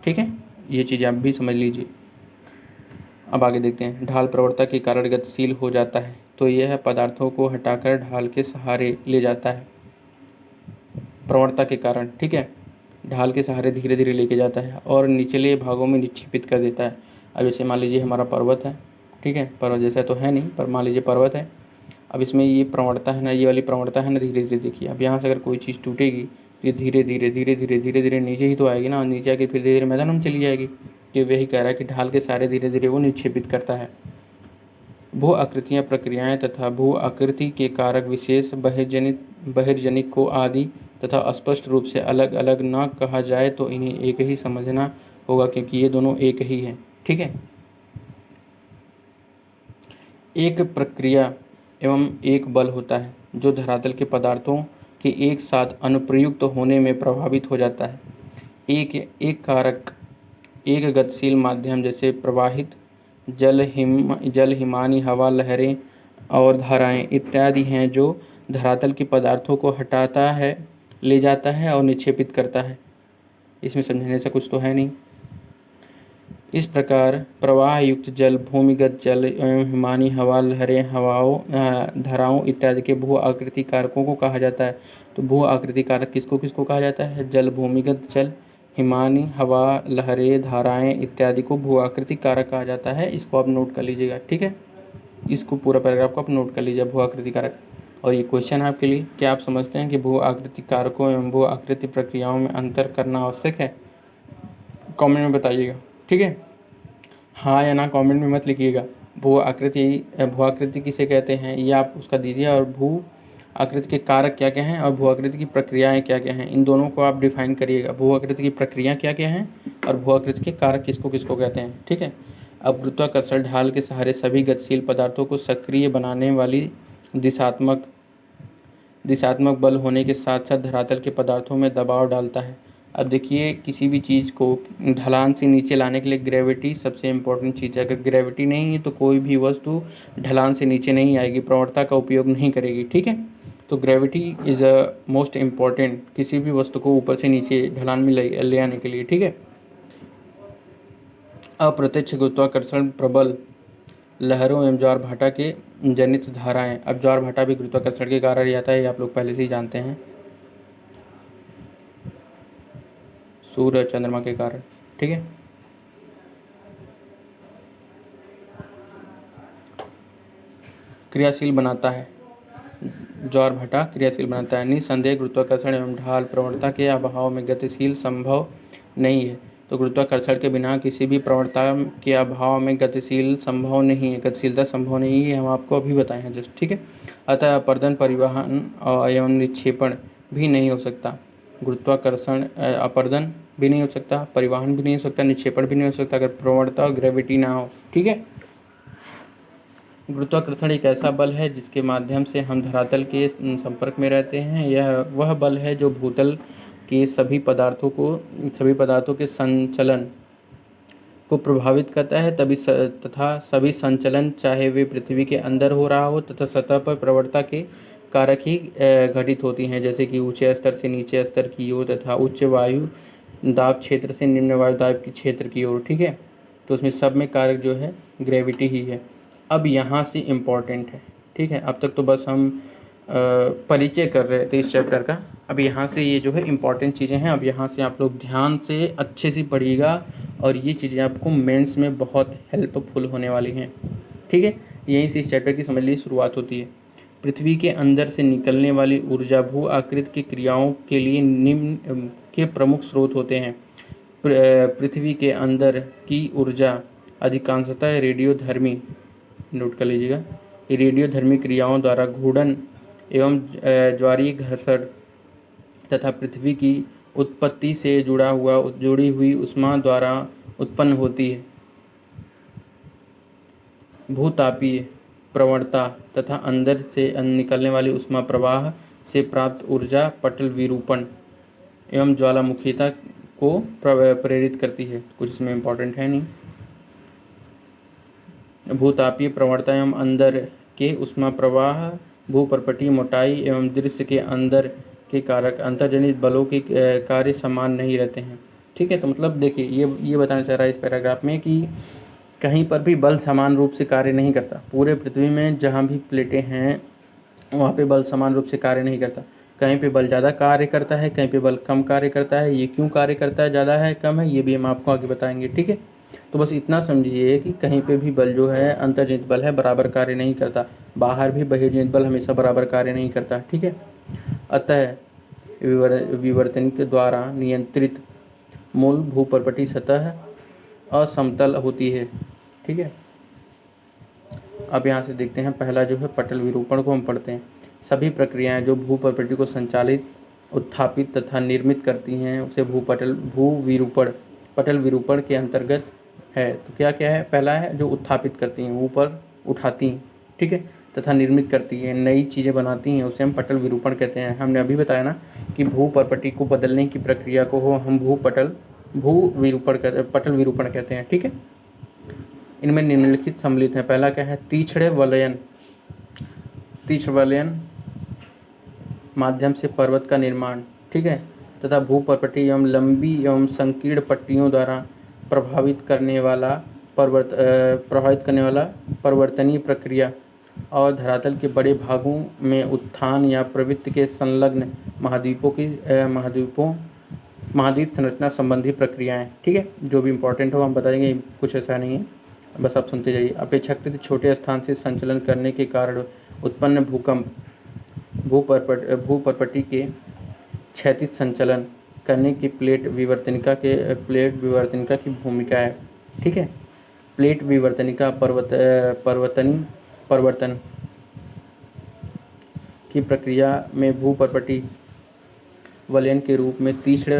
ठीक है, ये चीज़ आप भी समझ लीजिए। अब आगे देखते हैं। ढाल प्रवणता के कारण गतिशील हो जाता है, तो यह पदार्थों को हटाकर ढाल के सहारे ले जाता है। प्रवणता के कारण, ठीक है, ढाल के सहारे धीरे धीरे लेके जाता है और निचले भागों में निक्षेपित कर देता है। अब जैसे मान लीजिए हमारा पर्वत है, ठीक है, पर्वत जैसा तो है नहीं, पर मान लीजिए पर्वत है। अब इसमें ये प्रवणता है ना, ये वाली प्रवणता है ना, धीरे धीरे देखिए। अब यहाँ से अगर कोई चीज़ टूटेगी तो ये धीरे धीरे धीरे धीरे धीरे धीरे नीचे ही तो आएगी ना, और नीचे आके फिर धीरे धीरे मैदान में चली जाएगी। ये वही कह रहा है कि ढाल के सहारे धीरे धीरे वो निक्षेपित करता है। भू आकृतियाँ प्रक्रियाएं तथा भू आकृति के कारक विशेष बहिर्जनिक को आदि तथा स्पष्ट रूप से अलग अलग न कहा जाए तो इन्हें एक ही समझना होगा, क्योंकि ये दोनों एक ही हैं। ठीक है, एक प्रक्रिया एवं एक बल होता है जो धरातल के पदार्थों के एक साथ अनुप्रयुक्त होने में प्रभावित हो जाता है। एक कारक एक गतिशील माध्यम जैसे प्रवाहित जल, हिमानी हवा, लहरें और धाराएं इत्यादि हैं जो धरातल के पदार्थों को हटाता है, ले जाता है और निक्षेपित करता है। इसमें समझने से कुछ तो है नहीं। इस प्रकार प्रवाह युक्त जल, भूमिगत जल एवं हिमानी हवा, लहरें, धाराओं इत्यादि के भू आकृति कारकों को कहा जाता है। तो भू आकृति कारक किसको किसको कहा जाता है? जल, भूमिगत जल, हिमानी हवा, लहरें, धाराएं इत्यादि को भू आकृति कारक कहा जाता है। इसको आप नोट कर लीजिएगा। ठीक है, इसको पूरा पैराग्राफ को आप नोट कर लीजिए, भू आकृति कारक। और ये क्वेश्चन है आपके लिए, क्या आप समझते हैं कि भू आकृति कारकों एवं भू आकृति प्रक्रियाओं में अंतर करना आवश्यक है? कमेंट में बताइएगा। ठीक है, हाँ या ना कमेंट में मत लिखिएगा। भू आकृति किसे कहते हैं ये आप उसका दीजिए, और भू आकृति के कारक क्या क्या हैं और भू आकृति की प्रक्रियाएं क्या क्या हैं, इन दोनों को आप डिफाइन करिएगा। भू आकृति की प्रक्रिया क्या क्या हैं और भू आकृति के कारक किसको किसको कहते हैं। ठीक है, अब गुरुत्वाकर्षण ढाल के सहारे सभी गतिशील पदार्थों को सक्रिय बनाने वाली दिशात्मक बल होने के साथ साथ धरातल के पदार्थों में दबाव डालता है। अब देखिए, किसी भी चीज़ को ढलान से नीचे लाने के लिए ग्रेविटी सबसे इम्पोर्टेंट चीज़ है। अगर ग्रेविटी नहीं है तो कोई भी वस्तु ढलान से नीचे नहीं आएगी, प्रवणता का उपयोग नहीं करेगी। ठीक है, तो gravity is a most important किसी भी वस्तु को ऊपर से नीचे ढलान में ले आने के लिए। ठीक है, अप्रत्यक्ष गुरुत्वाकर्षण प्रबल लहरों एवं ज्वार-भाटा के जनित धाराएं। अब ज्वार-भाटा भी गुरुत्वाकर्षण के कारण ही आता है, ये आप लोग पहले से ही जानते हैं, सूर्य और चंद्रमा के कारण। ठीक है, क्रियाशील बनाता है, ज्वार-भाटा क्रियाशील बनाता है। निसंदेह गुरुत्वाकर्षण एवं ढाल प्रवणता के अभाव में गतिशील संभव नहीं है। तो गुरुत्वाकर्षण के बिना किसी भी प्रवणता के अभाव में गतिशील संभव नहीं है, गतिशीलता संभव नहीं है, हम आपको अभी बताए हैं जस्ट। ठीक है, अतः अपर्दन, परिवहन एवं निक्षेपण भी नहीं हो सकता। गुरुत्वाकर्षण अपर्दन भी नहीं हो सकता, परिवहन भी नहीं हो सकता, निक्षेपण भी नहीं हो सकता अगर प्रवणता और ग्रेविटी ना हो। ठीक है, गुरुत्वाकर्षण एक ऐसा बल है जिसके माध्यम से हम धरातल के संपर्क में रहते हैं। यह वह बल है जो भूतल के सभी पदार्थों के संचलन को प्रभावित करता है तथा सभी संचलन, चाहे वे पृथ्वी के अंदर हो रहा हो तथा सतह पर प्रवणता के कारक ही घटित होती हैं, जैसे कि ऊंचे स्तर से नीचे स्तर की ओर तथा उच्च वायु दाब क्षेत्र से निम्न वायु दाब की क्षेत्र की ओर। ठीक है, तो उसमें सब में कारक जो है ग्रेविटी ही है। अब यहाँ से इम्पॉर्टेंट है। ठीक है, अब तक तो बस हम परिचय कर रहे थे इस चैप्टर का। अब यहाँ से ये जो है इम्पॉर्टेंट चीज़ें हैं, अब यहाँ से आप लोग ध्यान से अच्छे से पढ़िएगा और ये चीज़ें आपको मेंस में बहुत हेल्पफुल होने वाली हैं। ठीक है, यहीं से इस चैप्टर की समझ लीजिए शुरुआत होती है। पृथ्वी के अंदर से निकलने वाली ऊर्जा भू आकृति की क्रियाओं के लिए निम्न के प्रमुख स्रोत होते हैं। पृथ्वी के अंदर की ऊर्जा अधिकांशतः रेडियोधर्मी, नोट कर लीजिएगा, रेडियोधर्मी क्रियाओं द्वारा घूर्णन एवं ज्वारीय घर्षण तथा पृथ्वी की उत्पत्ति से जुड़ी हुई ऊष्मा द्वारा उत्पन्न होती है। भूतापीय प्रवणता तथा अंदर से निकलने वाली ऊष्मा प्रवाह से प्राप्त ऊर्जा पटल विरूपण एवं ज्वालामुखीता को प्रेरित करती है। कुछ इसमें इम्पोर्टेंट है नहीं। भूतापीय प्रवणता एवं अंदर के ऊष्मा प्रवाह भूपर्पटीय मोटाई एवं दृश्य के अंदर के कारक अंतर्जनित बलों के कार्य समान नहीं रहते हैं। ठीक है, तो मतलब देखिए ये बताना चाह रहा है इस पैराग्राफ में कि कहीं पर भी बल समान रूप से कार्य नहीं करता। पूरे पृथ्वी में जहाँ भी प्लेटें हैं वहाँ पे बल समान रूप से कार्य नहीं करता। कहीं पे बल ज़्यादा कार्य करता है, कहीं पे बल कम कार्य करता है। ये क्यों कार्य करता है, ज़्यादा है कम है, ये भी हम आपको आगे बताएंगे। ठीक है, तो बस इतना समझिए कि कहीं पे भी बल जो है अंतर्जनित बल है बराबर कार्य नहीं करता। बाहर भी बहिर्जनित बल हमेशा बराबर कार्य नहीं करता। ठीक है, अतः विवर्तनिक द्वारा नियंत्रित मूल भूपर्पटीय सतह असमतल होती है। ठीक है, अब यहाँ से देखते हैं पहला जो है पटल विरूपण को हम पढ़ते हैं। सभी प्रक्रियाएं जो भूपर्पटी को संचालित, उत्थापित तथा निर्मित करती हैं उसे पटल विरूपण के अंतर्गत है। तो क्या क्या है, पहला है जो उत्थापित करती हैं, ऊपर उठाती हैं। ठीक है, तथा निर्मित करती हैं, नई चीज़ें बनाती हैं, उसे हम पटल विरूपण कहते हैं। हमने अभी बताया ना कि भूपर्पटी को बदलने की प्रक्रिया को हम पटल विरूपण कहते हैं। ठीक है, इनमें निम्नलिखित सम्मिलित हैं। पहला क्या है, तीक्ष्ण वलयन माध्यम से पर्वत का निर्माण। ठीक है, तथा भूपर्पटी एवं लंबी एवं संकीर्ण पट्टियों द्वारा प्रभावित करने वाला परिवर्तनीय प्रक्रिया और धरातल के बड़े भागों में उत्थान या प्रवृत्ति के संलग्न महाद्वीप संरचना संबंधी प्रक्रियाएं। ठीक है, जो भी इंपॉर्टेंट हो हम बताएंगे, कुछ ऐसा नहीं है, बस आप सुनते जाइए। अपेक्षाकृत छोटे स्थान से संचलन करने के कारण उत्पन्न भूकंप भूपर्पटी के क्षैतिज संचलन करने की प्लेट विवर्तनिका की भूमिका है। ठीक है, प्लेट विवर्तनिका परिवर्तन की प्रक्रिया में भूपर्पटी वलयन के रूप में तीक्ष्ण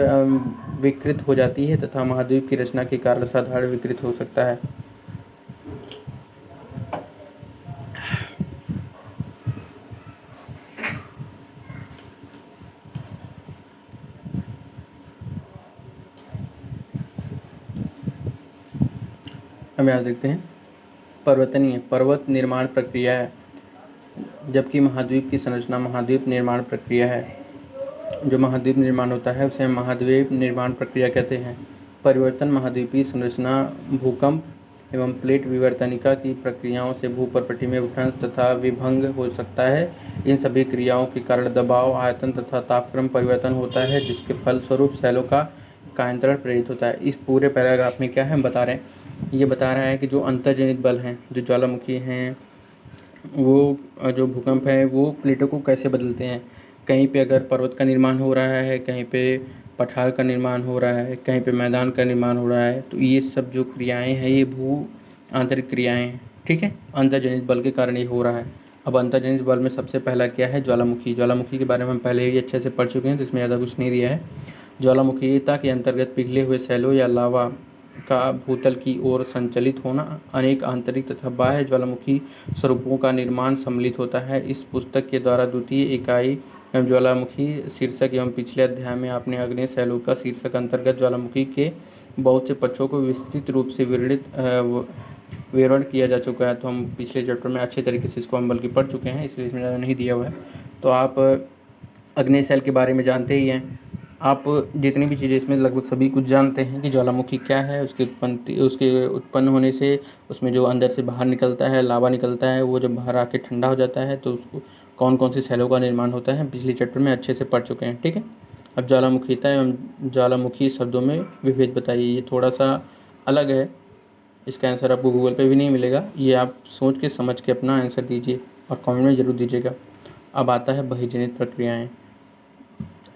विकृत हो जाती है तथा महाद्वीप की रचना के कारण साधारण विकृत हो सकता है। हम यहाँ देखते हैं पर्वत निर्माण प्रक्रिया है, जबकि महाद्वीप की संरचना महाद्वीप निर्माण प्रक्रिया है। जो महाद्वीप निर्माण होता है उसे हम महाद्वीप निर्माण प्रक्रिया कहते हैं। परिवर्तन महाद्वीपीय संरचना भूकंप एवं प्लेट विवर्तनिका की प्रक्रियाओं से भूपर्पटी में भ्रंश तथा विभंग हो सकता है। इन सभी क्रियाओं के कारण दबाव, आयतन तथा तापक्रम परिवर्तन होता है, जिसके फलस्वरूप सैलों का कायांतरण प्रेरित होता है। इस पूरे पैराग्राफ में क्या है हम बता रहे हैं, ये बता रहा है कि जो अंतर्जनित बल हैं, जो ज्वालामुखी हैं, वो जो भूकंप है वो प्लेटों को कैसे बदलते हैं। कहीं पे अगर पर्वत का निर्माण हो रहा है, कहीं पे पठार का निर्माण हो रहा है, कहीं पे मैदान का निर्माण हो रहा है, तो ये सब जो क्रियाएं हैं ये भू आंतरिक क्रियाएं हैं। ठीक है, अंतर्जनित बल के कारण ये हो रहा है। अब अंतर्जनित बल में सबसे पहला क्या है, ज्वालामुखी के बारे में हम पहले ही अच्छे से पढ़ चुके हैं, तो इसमें ज़्यादा कुछ नहीं दिया है। ज्वालामुखीता के अंतर्गत पिघले हुए सैलों या लावा का भूतल की ओर संचलित होना, अनेक आंतरिक तथा बाह्य ज्वालामुखी स्वरूपों का निर्माण सम्मिलित होता है। इस पुस्तक के द्वारा द्वितीय इकाई एवं ज्वालामुखी शीर्षक एवं पिछले अध्याय में आपने अग्नेय सैलों का शीर्षक अंतर्गत ज्वालामुखी के बहुत से पक्षों को विस्तृत रूप से विवरण किया जा चुका है। तो हम पिछले चैप्टर में अच्छे तरीके से इसको हम बल्कि पढ़ चुके हैं, इसलिए इसमें ज़्यादा नहीं दिया हुआ है। तो आप अग्नेय सैल के बारे में जानते ही हैं। आप जितनी भी चीज़ें इसमें लगभग सभी कुछ जानते हैं कि ज्वालामुखी क्या है, उसके उत्पन्न होने से उसमें जो अंदर से बाहर निकलता है, लावा निकलता है, वो जब बाहर आके ठंडा हो जाता है तो उसको कौन कौन सी सैलों का निर्माण होता है पिछले चैप्टर में अच्छे से पढ़ चुके हैं। ठीक है, अब ज्वालामुखीता एवं ज्वालामुखी शब्दों में विभेद बताइए। ये थोड़ा सा अलग है, इसका आंसर आपको गूगल पे भी नहीं मिलेगा, ये आप सोच के समझ के अपना आंसर दीजिए और कमेंट में ज़रूर दीजिएगा। अब आता है बहिर्जनित प्रक्रियाएँ।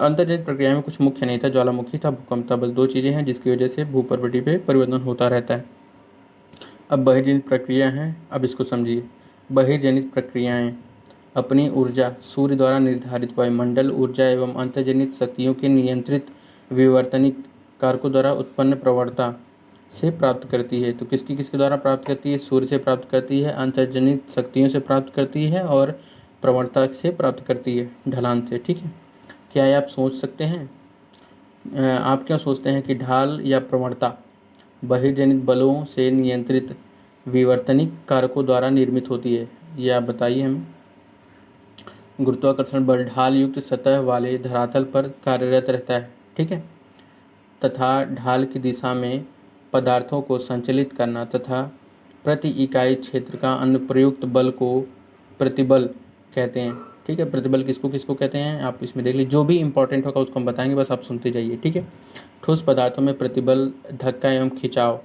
अंतर्जनित प्रक्रिया में कुछ मुख्य नहीं था, ज्वालामुखी था, भूकंप था, बस दो चीज़ें हैं जिसकी वजह से भूपर्पटी पे परिवर्तन होता रहता है। अब बहिर्जनित प्रक्रिया हैं, अब इसको समझिए। बहिर्जनित प्रक्रियाएं अपनी ऊर्जा सूर्य द्वारा निर्धारित वायुमंडल ऊर्जा एवं अंतर्जनित शक्तियों के नियंत्रित विवर्तनिक कारकों द्वारा उत्पन्न प्रवणता से प्राप्त करती है। तो किसके द्वारा प्राप्त करती है, सूर्य से प्राप्त करती है, अंतर्जनित शक्तियों से प्राप्त करती है और प्रवणता से प्राप्त करती है, ढलान से। ठीक है, क्या ये आप सोच सकते हैं, आप क्या सोचते हैं कि ढाल या प्रवणता बहिर्जनित बलों से नियंत्रित विवर्तनिक कारकों द्वारा निर्मित होती है, ये आप बताइए हमें। गुरुत्वाकर्षण बल ढाल युक्त सतह वाले धरातल पर कार्यरत रहता है, ठीक है, तथा ढाल की दिशा में पदार्थों को संचालित करना तथा प्रति इकाई क्षेत्र का अनुप्रयुक्त बल को प्रतिबल कहते हैं, ठीक है। प्रतिबल किसको किसको कहते हैं आप इसमें देख लीजिए, जो भी इंपॉर्टेंट होगा उसको हम बताएंगे, बस आप सुनते जाइए, ठीक है। ठोस पदार्थों में प्रतिबल धक्का एवं खिंचाव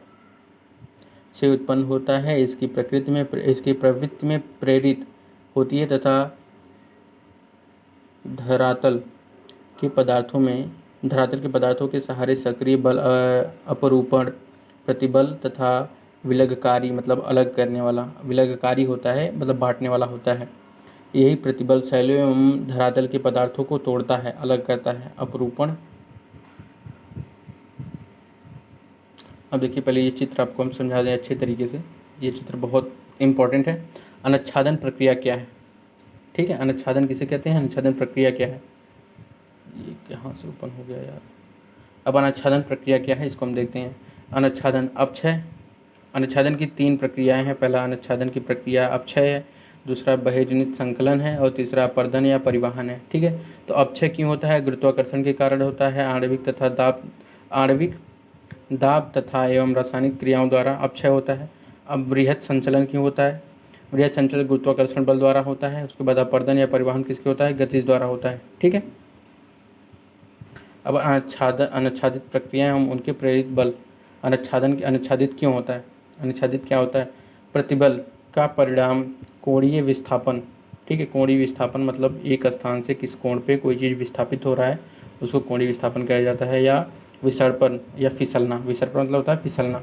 से उत्पन्न होता है, इसकी प्रवृत्ति में प्रेरित होती है तथा धरातल के पदार्थों के सहारे सक्रिय बल अपरूपण प्रतिबल तथा विलगकारी मतलब अलग करने वाला विलगकारी होता है, मतलब बांटने वाला होता है। यही प्रतिबल शैलों एवं धरातल के पदार्थों को तोड़ता है, अलग करता है। अपरूपण, अब देखिए पहले ये चित्र आपको हम समझा दें अच्छे तरीके से, ये चित्र बहुत इम्पोर्टेंट है। अनुच्छादन प्रक्रिया क्या है, ठीक है, अनुच्छादन किसे कहते हैं, अनुच्छादन प्रक्रिया क्या है, ये कहाँ से ओपन हो गया यार। अब अनुच्छादन प्रक्रिया क्या है इसको हम देखते हैं। अनुच्छादन अपक्षय, अनुच्छादन की 3 प्रक्रियाएं हैं। पहला अनुच्छादन की प्रक्रिया अपक्षय है, दूसरा बहिर्जनित संकलन है और तीसरा अपर्दन या परिवहन है, ठीक है। तो अपक्षय क्यों होता है, गुरुत्वाकर्षण के कारण होता है। आणविक दाब तथा एवं रासायनिक क्रियाओं द्वारा अपक्षय होता है। अब बृहत संचलन क्यों होता है, बृहत संचलन गुरुत्वाकर्षण बल द्वारा होता है। उसके बाद अपर्दन या परिवहन किसके होता है, गतिज द्वारा होता है, ठीक है। अब अनुच्छादित प्रक्रियाएं हम उनके प्रेरित बल, अनुच्छादित क्यों होता है, अनुच्छादित क्या होता है, प्रतिबल का परिणाम कोणीय विस्थापन, ठीक है। कोणीय विस्थापन मतलब एक स्थान से किस कोण पे कोई चीज़ विस्थापित हो रहा है उसको कोणीय विस्थापन कहा जाता है। या विसर्पण या फिसलना, विसर्पण मतलब होता है फिसलना।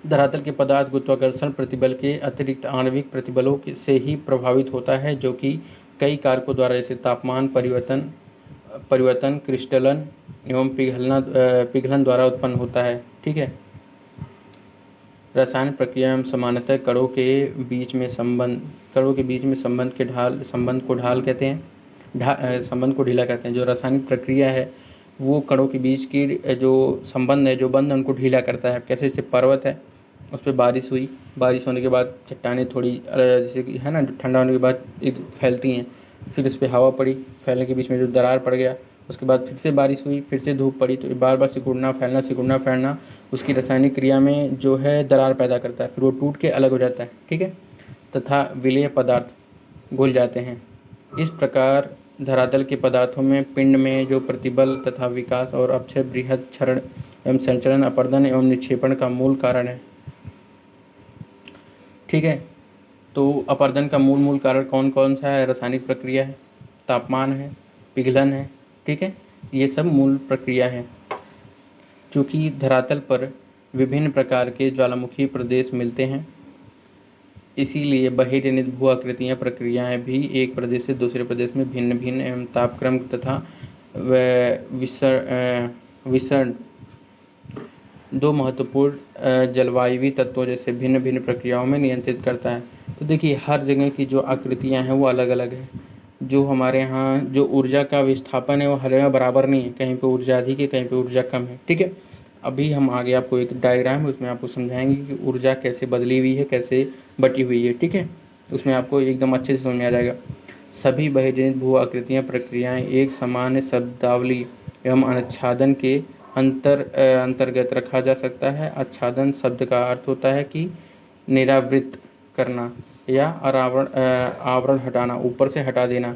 धरातल के पदार्थ गुरुत्वाकर्षण प्रतिबल के अतिरिक्त आणविक प्रतिबलों से ही प्रभावित होता है, जो कि कई कारकों द्वारा जैसे तापमान परिवर्तन, क्रिस्टलन एवं पिघलन द्वारा उत्पन्न होता है, ठीक है। रासायनिक प्रक्रिया में सामान्यतः कणों के बीच में संबंध को ढाल कहते हैं, संबंध को ढीला कहते हैं। जो रासायनिक प्रक्रिया है वो कणों के बीच की जो संबंध है, जो बंध उनको ढीला करता है। कैसे, जैसे पर्वत है उस पर बारिश हुई, बारिश होने के बाद चट्टानें थोड़ी जैसे कि है ना, ठंडा होने के बाद एक फैलती हैं, फिर उस पर हवा पड़ी, फैलने के बीच में जो दरार पड़ गया, उसके बाद फिर से बारिश हुई, फिर से धूप पड़ी, तो बार बार सिकुड़ना फैलना उसकी रासायनिक क्रिया में जो है दरार पैदा करता है, फिर वो टूट के अलग हो जाता है, ठीक है, तथा विलेय पदार्थ घुल जाते हैं। इस प्रकार धरातल के पदार्थों में पिंड में जो प्रतिबल तथा विकास और अपक्षय, बृहद क्षरण एवं संचलन, अपर्दन एवं निक्षेपण का मूल कारण है, ठीक है। तो अपर्दन का मूल कारण कौन कौन सा है, रासायनिक प्रक्रिया है, तापमान है, पिघलन है, ठीक है, ये सब मूल प्रक्रिया है। चूँकि धरातल पर विभिन्न प्रकार के ज्वालामुखी प्रदेश मिलते हैं, इसीलिए बहिर्जनित भू आकृतियाँ प्रक्रियाएं भी एक प्रदेश से दूसरे प्रदेश में भिन्न भिन्न एवं तापक्रम तथा विसरण दो महत्वपूर्ण जलवायुवी तत्वों जैसे भिन्न भिन्न प्रक्रियाओं में नियंत्रित करता है। तो देखिए हर जगह की जो आकृतियाँ हैं वो अलग अलग है। जो हमारे यहाँ जो ऊर्जा का विस्थापन है वो हर जगह बराबर नहीं है, कहीं पे ऊर्जा अधिक है, कहीं पे ऊर्जा कम है, ठीक है। अभी हम आगे आपको एक डायग्राम है उसमें आपको समझाएंगे कि ऊर्जा कैसे बदली हुई है, कैसे बटी हुई है, ठीक है। उसमें आपको एकदम अच्छे से समझ में आ जाएगा। सभी बहिर्जनित भू आकृतियाँ प्रक्रियाएँ एक सामान्य शब्दावली एवं अनुच्छादन के अंतर्गत रखा जा सकता है। आच्छादन शब्द का अर्थ होता है कि निरावृत करना या आवरण हटाना, ऊपर से हटा देना।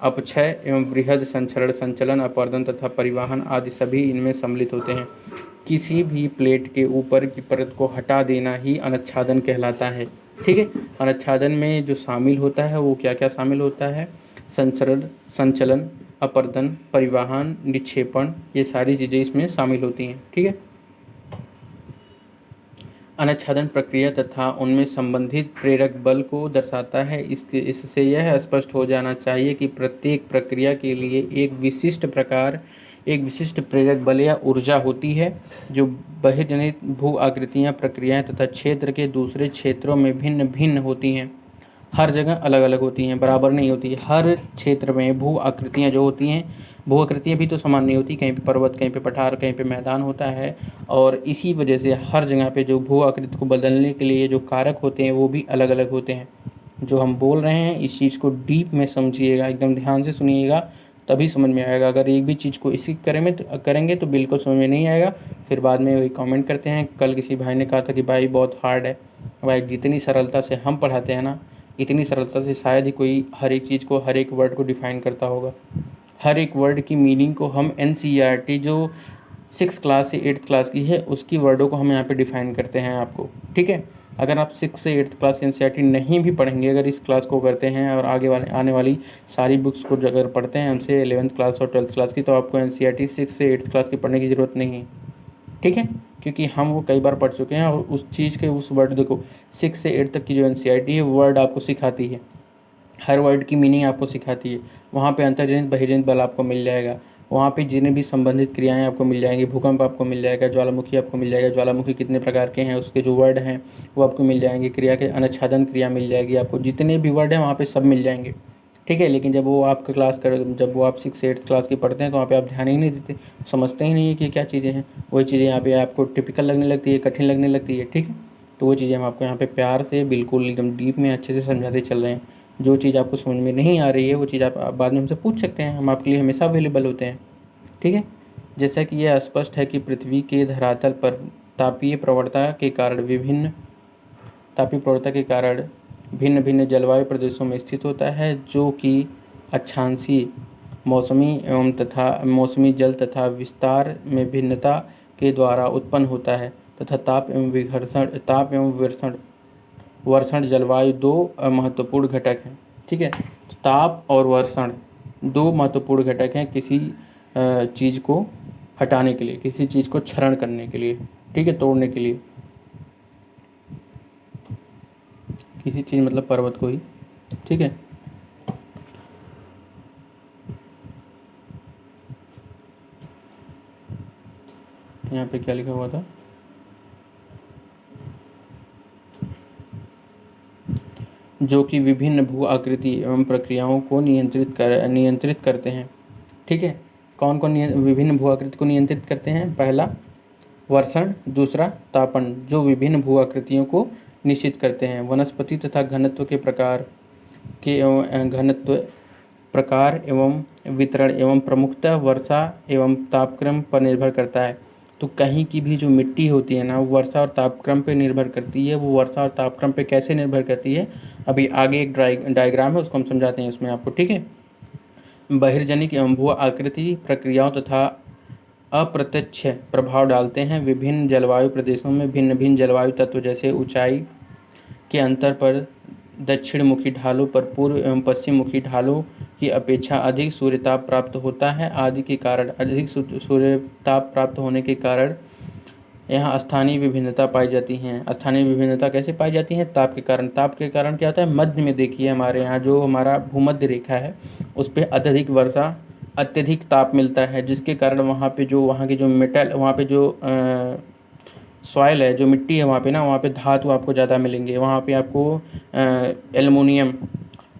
अपक्षय एवं बृहद संचलन, अपर्दन तथा परिवहन आदि सभी इनमें सम्मिलित होते हैं। किसी भी प्लेट के ऊपर की परत को हटा देना ही अनुच्छादन कहलाता है, ठीक है। अनुच्छादन में जो शामिल होता है वो क्या क्या शामिल होता है, संचलन, अपर्दन, परिवहन, निक्षेपण, ये सारी चीज़ें इसमें शामिल होती हैं, ठीक है। अनुच्छादन प्रक्रिया तथा उनमें संबंधित प्रेरक बल को दर्शाता है। इससे यह स्पष्ट हो जाना चाहिए कि प्रत्येक प्रक्रिया के लिए एक विशिष्ट प्रेरक बल या ऊर्जा होती है। जो बहिर्जनित भू आकृतियाँ प्रक्रियाएं तथा क्षेत्र के दूसरे क्षेत्रों में भिन्न भिन्न होती हैं, हर जगह अलग अलग होती हैं, बराबर नहीं होती है। हर क्षेत्र में भू आकृतियाँ जो होती हैं, भू आकृतियाँ भी तो समान नहीं होती, कहीं पे पर्वत, कहीं पे पठार, कहीं पे मैदान होता है, और इसी वजह से हर जगह पे जो भू आकृति को बदलने के लिए जो कारक होते हैं वो भी अलग अलग होते हैं। जो हम बोल रहे हैं इस चीज़ को डीप में समझिएगा, एकदम ध्यान से सुनिएगा, तभी समझ में आएगा। अगर एक भी चीज़ को स्किप करेंगे तो बिल्कुल समझ में नहीं आएगा। फिर बाद में वही कमेंट करते हैं। कल किसी भाई ने कहा था कि भाई बहुत हार्ड है। भाई जितनी सरलता से हम पढ़ाते हैं ना, इतनी सरलता से शायद ही कोई हर एक चीज़ को, हर एक वर्ड को डिफ़ाइन करता होगा। हर एक वर्ड की मीनिंग को हम NCERT जो 6 क्लास से 8th क्लास की है उसकी वर्डों को हम यहाँ पे डिफ़ाइन करते हैं आपको, ठीक है। अगर आप 6 से 8th क्लास की NCERT नहीं भी पढ़ेंगे, अगर इस क्लास को करते हैं और आगे वाले आने वाली सारी बुक्स को अगर पढ़ते हैं हमसे 11th क्लास और 12th क्लास की, तो आपको NCERT 6 से 8th क्लास की पढ़ने की ज़रूरत नहीं है, ठीक है। क्योंकि हम वो कई बार पढ़ चुके हैं और उस चीज़ के उस वर्ड देखो 6 से 8 तक की जो NCERT है वर्ड आपको सिखाती है, हर वर्ड की मीनिंग आपको सिखाती है। वहाँ पे अंतर्जनित बहिर्जनित बल आपको मिल जाएगा, वहाँ पे जितने भी संबंधित क्रियाएं आपको मिल जाएंगी, भूकंप आपको मिल जाएगा, ज्वालामुखी आपको मिल जाएगा, ज्वालामुखी कितने प्रकार के हैं उसके जो वर्ड हैं वो आपको मिल जाएंगे, क्रिया के अनुच्छादन क्रिया मिल जाएगी आपको, जितने भी वर्ड हैं वहाँ पे सब मिल जाएंगे, ठीक है। लेकिन जब वो आपका जब वो आप 6 से 8th क्लास की पढ़ते हैं तो वहाँ पे आप ध्यान ही नहीं देते, समझते ही नहीं है कि क्या चीज़ें हैं। वही चीज़ें यहाँ पे आपको टिपिकल लगने लगती है, कठिन लगने लगती है, ठीक है। तो वो चीज़ें हम आपको यहाँ पे प्यार से बिल्कुल एकदम डीप में अच्छे से समझाते चल रहे हैं। जो चीज़ आपको समझ में नहीं आ रही है वो चीज़ आप बाद में हमसे पूछ सकते हैं, हम आपके लिए हमेशा अवेलेबल होते हैं, ठीक है। जैसा कि यह स्पष्ट है कि पृथ्वी के धरातल पर तापीय प्रवणता के कारण भिन्न भिन्न जलवायु प्रदेशों में स्थित होता है, जो कि अक्षांशीय मौसमी जल तथा विस्तार में भिन्नता के द्वारा उत्पन्न होता है, तथा ताप एवं वर्षण जलवायु दो महत्वपूर्ण घटक हैं, ठीक है। तो ताप और वर्षण दो महत्वपूर्ण घटक हैं किसी चीज़ को हटाने के लिए, किसी चीज़ को क्षरण करने के लिए, ठीक है, तोड़ने के लिए। किसी चीज़ मतलब पर्वत को ही, ठीक है। यहाँ पे क्या लिखा हुआ था, जो कि विभिन्न भू आकृति एवं प्रक्रियाओं को नियंत्रित करते हैं, ठीक है। कौन कौन विभिन्न भू आकृति को नियंत्रित करते हैं? पहला वर्षण, दूसरा तापन, जो विभिन्न भू आकृतियों को निश्चित करते हैं। वनस्पति तथा घनत्व के प्रकार एवं वितरण एवं प्रमुखतः वर्षा एवं तापक्रम पर निर्भर करता है। तो कहीं की भी जो मिट्टी होती है ना वो वर्षा और तापक्रम पे निर्भर करती है। वो वर्षा और तापक्रम पे कैसे निर्भर करती है, अभी आगे एक डायग्राम है उसको हम समझाते हैं उसमें आपको, ठीक है। बहिर्जनिक एवं भू आकृति प्रक्रियाओं तथा अप्रत्यक्ष प्रभाव डालते हैं। विभिन्न जलवायु प्रदेशों में भिन्न भिन्न जलवायु तत्व जैसे ऊंचाई के अंतर पर दक्षिणमुखी ढालों पर पूर्व एवं पश्चिम मुखी ढालों की अपेक्षा अधिक सूर्यताप प्राप्त होता है आदि के कारण अधिक सूर्यताप प्राप्त होने के कारण यहाँ स्थानीय विभिन्नता पाई जाती हैं। स्थानीय विभिन्नता कैसे पाई जाती है? ताप के कारण। ताप के कारण क्या होता है? मध्य में देखिए हमारे यहाँ जो हमारा भूमध्य रेखा है उस पर अत्यधिक वर्षा, अत्यधिक ताप मिलता है, जिसके कारण वहाँ पे जो वहाँ की जो मेटल, वहाँ पे जो सॉइल है, जो मिट्टी है वहाँ पे ना, वहाँ पे धातु आपको ज़्यादा मिलेंगे। वहाँ पे आपको एल्युमिनियम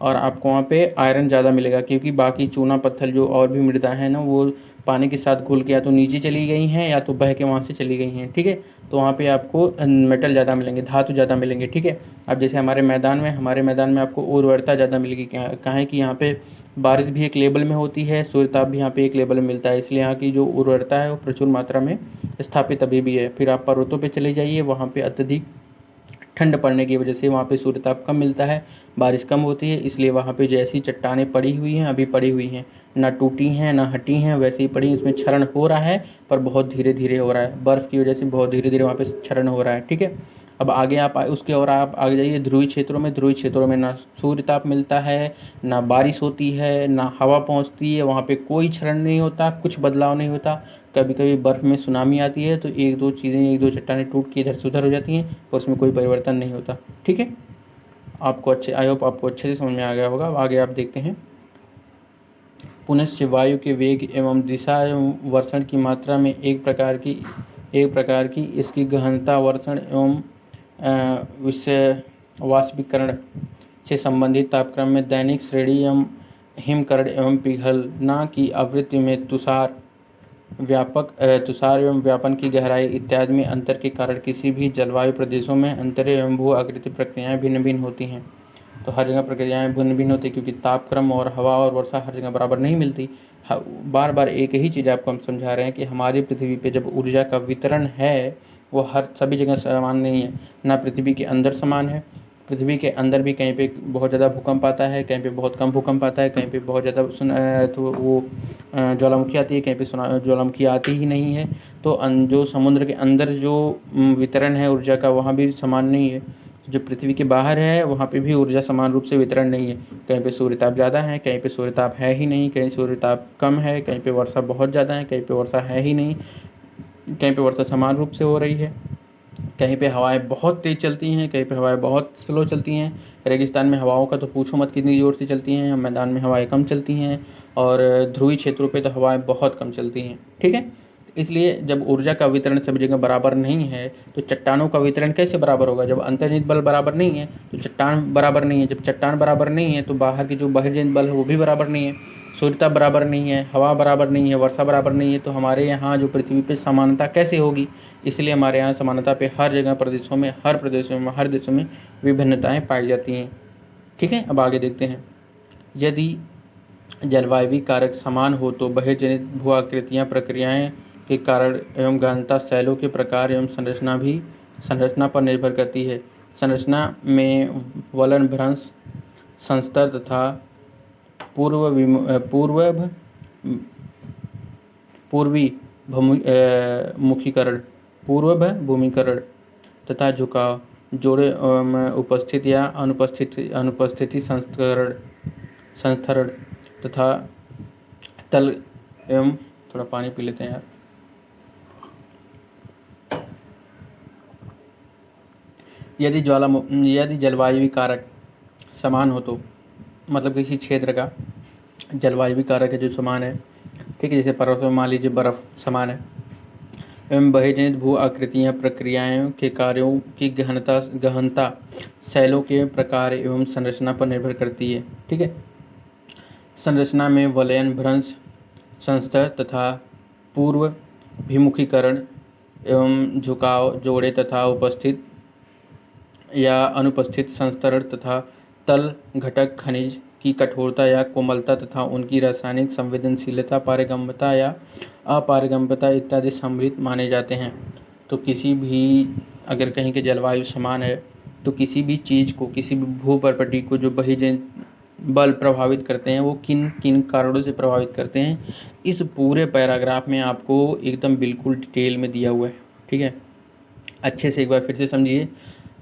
और आपको वहाँ पे आयरन ज़्यादा मिलेगा, क्योंकि बाकी चूना पत्थर जो और भी मृदा है ना वो पानी के साथ घुल के या तो नीचे चली गई हैं या तो बह के वहाँ से चली गई हैं, ठीक है। तो वहाँ पे आपको मेटल ज़्यादा मिलेंगे, धातु ज़्यादा मिलेंगे, ठीक है। अब जैसे हमारे मैदान में आपको उर्वरता ज़्यादा मिलेगी। कहाँ कि यहाँ पे बारिश भी एक लेवल में होती है, सूर्यताप भी यहाँ पे एक लेवल में मिलता है, इसलिए यहाँ की जो उर्वरता है वो प्रचुर मात्रा में स्थापित अभी भी है। फिर आप पर्वतों पे चले जाइए, वहाँ पे अत्यधिक ठंड पड़ने की वजह से वहाँ पे सूर्यताप कम मिलता है, बारिश कम होती है, इसलिए वहाँ पे जैसी चट्टानें पड़ी हुई हैं, अभी पड़ी हुई हैं, ना टूटी हैं ना हटी हैं, वैसे ही पड़ी। उसमें क्षरण हो रहा है पर बहुत धीरे धीरे हो रहा है, बर्फ़ की वजह से बहुत धीरे धीरे वहाँ पे क्षरण हो रहा है, ठीक है। अब आगे आप उसके और आप आगे जाइए ध्रुवीय क्षेत्रों में ना सूर्यताप मिलता है, ना बारिश होती है, ना हवा पहुँचती है, वहाँ पे कोई क्षरण नहीं होता, कुछ बदलाव नहीं होता। कभी कभी बर्फ़ में सुनामी आती है तो एक दो चट्टानें टूट के इधर से उधर हो जाती हैं, पर उसमें कोई परिवर्तन नहीं होता, ठीक है। आई होप आपको अच्छे से समझ में आ गया होगा। अब आगे आप देखते हैं, पुनश्च वायु के वेग एवं दिशा एवं वर्षण की मात्रा में एक प्रकार की इसकी गहनता, वर्षण एवं वाष्पीकरण से संबंधित तापक्रम में दैनिक श्रेणी एवं हिमकरण एवं पिघलना की आवृत्ति में तुषार एवं व्यापन की गहराई इत्यादि में अंतर के कारण किसी भी जलवायु प्रदेशों में अंतर एवं भू आकृति प्रक्रियाएं भिन्न भिन्न होती हैं। तो हर जगह प्रक्रियाएं भिन्न भिन्न होती है, क्योंकि तापक्रम और हवा और वर्षा हर जगह बराबर नहीं मिलती। बार बार एक ही चीज़ आपको हम समझा रहे हैं कि हमारी पृथ्वी पे जब ऊर्जा का वितरण है वो हर सभी जगह समान नहीं है। ना पृथ्वी के अंदर समान है, पृथ्वी के अंदर भी कहीं पे बहुत ज़्यादा भूकंप आता है, कहीं पे बहुत कम भूकंप आता है, कहीं पे बहुत ज़्यादा तो वो ज्वालामुखी आती है, कहीं पे ज्वालामुखी आती ही नहीं है। तो जो समुद्र के अंदर जो वितरण है ऊर्जा का वहाँ भी समान नहीं है। जो पृथ्वी के बाहर है वहाँ पे भी ऊर्जा समान रूप से वितरण नहीं है। कहीं पे सूर्यताप ज़्यादा है, कहीं पे सूर्यताप है ही नहीं, कहीं सूर्यताप कम है, कहीं पे वर्षा बहुत ज़्यादा है, कहीं पे वर्षा है ही नहीं, कहीं पे वर्षा समान रूप से हो रही है, कहीं पे हवाएं बहुत तेज़ चलती हैं, कहीं पे हवाएं बहुत स्लो चलती हैं। रेगिस्तान में हवाओं का तो पूछो मत कितनी ज़ोर से चलती हैं, मैदान में हवाएं कम चलती हैं, और ध्रुवीय क्षेत्रों पे तो हवाएं बहुत कम चलती हैं। ठीक है, इसलिए जब ऊर्जा का वितरण सभी जगह बराबर नहीं है तो चट्टानों का वितरण कैसे बराबर होगा? जब अंतर्निहित बल बराबर नहीं है तो चट्टान बराबर नहीं है, जब चट्टान बराबर नहीं है तो बाहर के जो बहिर्निहित बल है वो भी बराबर नहीं है, सूर्यता बराबर नहीं है, हवा बराबर नहीं है, वर्षा बराबर नहीं है, तो हमारे यहाँ जो पृथ्वी पे समानता कैसे होगी? इसलिए हमारे यहाँ समानता पे हर जगह प्रदेशों में हर देशों में विभिन्नताएं पाई जाती हैं। ठीक है, अब आगे देखते हैं। यदि जलवायु कारक समान हो तो बहिर्जनित भू आकृतियाँ प्रक्रियाएं के कारण एवं गहनता शैलों के प्रकार एवं संरचना पर निर्भर करती है। संरचना में वलन भ्रंश, संस्तर तथा पूर्वी मुखीकरण, पूर्व भूमिकरण तथा झुकाव, जोड़े उपस्थित या अनुपस्थिति संस्थरण तथा तल एवं, थोड़ा पानी पी लेते हैं यार। यदि जलवायु कारक समान हो तो मतलब किसी क्षेत्र का जलवायु कारक है जो समान है, ठीक है, जैसे पर्वत में मान लीजिए बर्फ़ समान है, एवं बहिर्जनित भू आकृतियाँ प्रक्रियाओं के कार्यों की गहनता शैलों के प्रकार एवं संरचना पर निर्भर करती है। ठीक है, संरचना में वलयन भ्रंश, संस्तर तथा पूर्वाभिमुखीकरण एवं झुकाव, जोड़े तथा उपस्थित या अनुपस्थित संस्तरण तथा तल घटक खनिज की कठोरता या कोमलता तथा उनकी रासायनिक संवेदनशीलता, पारगम्यता या अपारगम्यता इत्यादि सम्मिलित माने जाते हैं। तो किसी भी अगर कहीं के जलवायु समान है तो किसी भी चीज़ को, किसी भी भू प्रॉपर्टी को जो बहिर्जनित बल प्रभावित करते हैं वो किन किन कारणों से प्रभावित करते हैं, इस पूरे पैराग्राफ में आपको एकदम बिल्कुल डिटेल में दिया हुआ है। ठीक है, अच्छे से एक बार फिर से समझिए।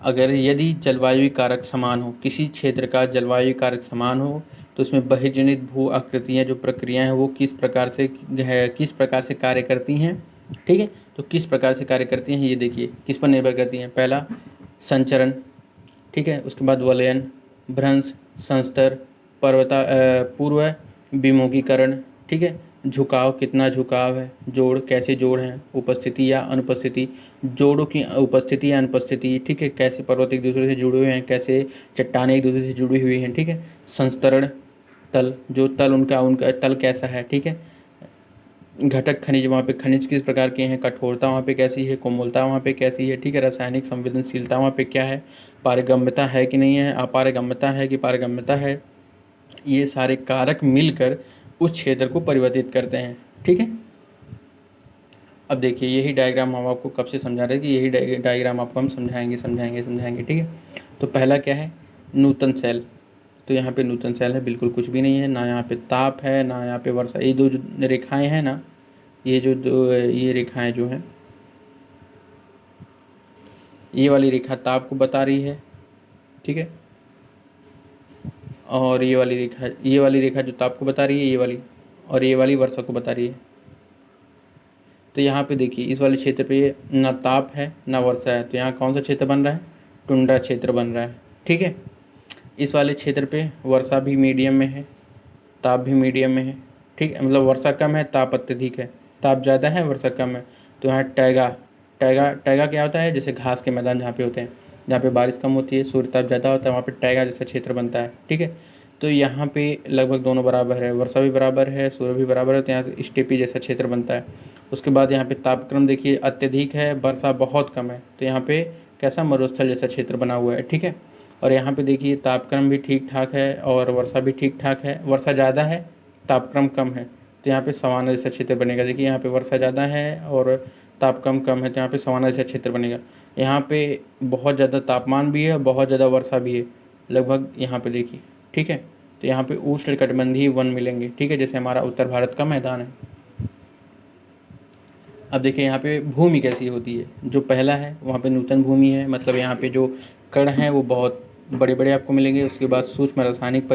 अगर यदि जलवायु कारक समान हो, किसी क्षेत्र का जलवायु कारक समान हो तो उसमें बहिर्जनित भू आकृतियाँ जो प्रक्रियाएं हैं वो किस प्रकार से कार्य करती हैं। ठीक है, तो किस प्रकार से कार्य करती हैं ये देखिए, किस पर निर्भर करती हैं। पहला संचरण, ठीक है, उसके बाद वलयन, भ्रंश, संस्तर, पूर्व विमुखीकरण, ठीक है, झुकाव, कितना झुकाव है, जोड़, कैसे जोड़ हैं, उपस्थिति या अनुपस्थिति, जोड़ों की उपस्थिति या अनुपस्थिति, ठीक है, कैसे पर्वत एक दूसरे से जुड़े हुए हैं, कैसे चट्टानें एक दूसरे से जुड़ी हुई हैं। ठीक है, संस्तरण, तल, जो तल उनका तल कैसा है। ठीक है, घटक खनिज, वहाँ पे खनिज किस प्रकार के हैं, कठोरता वहाँ पे कैसी है, कोमलता वहाँ पे कैसी है। ठीक है, रासायनिक संवेदनशीलता वहाँ पे क्या है, पारगम्यता है कि नहीं है, अपारगम्यता है कि पारगम्यता है। ये सारे कारक मिलकर उस क्षेत्र को परिवर्तित करते हैं। ठीक है, अब देखिए यही डायग्राम हम आपको कब से समझा रहे हैं कि यही डायग्राम आपको हम समझाएंगे। ठीक है, तो पहला क्या है, नूतन सेल। तो यहाँ पे नूतन सेल है, बिल्कुल कुछ भी नहीं है, ना यहाँ पे ताप है ना यहाँ पे वर्षा। ये दो जो रेखाएं हैं ना, ये रेखाएं जो हैं, ये वाली रेखा ताप को बता रही है। ठीक है, और ये वाली रेखा जो ताप को बता रही है, ये वाली, और ये वाली वर्षा को बता रही है। तो यहाँ पे देखिए इस वाले क्षेत्र पे ना ताप है ना वर्षा है, तो यहाँ कौन सा क्षेत्र बन रहा है, टुंड्रा क्षेत्र बन रहा है। ठीक है, इस वाले क्षेत्र पे वर्षा भी मीडियम में है, ताप भी मीडियम में है। ठीक है, मतलब वर्षा कम है, ताप अत्यधिक है, ताप ज़्यादा है, वर्षा कम है। तो यहाँ टैगा क्या होता है, जैसे घास के मैदान जहाँ पे होते हैं, जहाँ पे बारिश कम होती है, सूर्यताप ज़्यादा होता है, वहाँ पे टैगा जैसा क्षेत्र बनता है। ठीक है, तो यहाँ पे लगभग दोनों बराबर है, वर्षा भी बराबर है, सूर्य भी बराबर है, तो यहाँ से स्टेपी जैसा क्षेत्र बनता है। उसके बाद यहाँ पे तापक्रम देखिए अत्यधिक है, वर्षा बहुत कम है, तो यहाँ पे कैसा मरुस्थल जैसा क्षेत्र बना हुआ है। ठीक है, और यहाँ पे देखिए तापक्रम भी ठीक ठाक है और वर्षा भी ठीक ठाक है। वर्षा ज़्यादा है, तापक्रम कम है, तो यहाँ पे सामान्य जैसा क्षेत्र बनेगा। देखिए यहाँ पे वर्षा ज़्यादा है और तापक्रम कम है, तो यहाँ पे सामान्य जैसा क्षेत्र बनेगा। यहाँ पे बहुत ज़्यादा तापमान भी है, बहुत ज़्यादा वर्षा भी है, लगभग यहाँ पे देखिए, ठीक है। तो यहाँ पे उष्णकटिबंधीय वन मिलेंगे, ठीक है, जैसे हमारा उत्तर भारत का मैदान है। अब देखिए यहाँ पे भूमि कैसी होती है। जो पहला है वहाँ पे नूतन भूमि है, मतलब यहाँ पे जो कण हैं वो बहुत बड़े बड़े आपको मिलेंगे। उसके बाद सूक्ष्म रासायनिक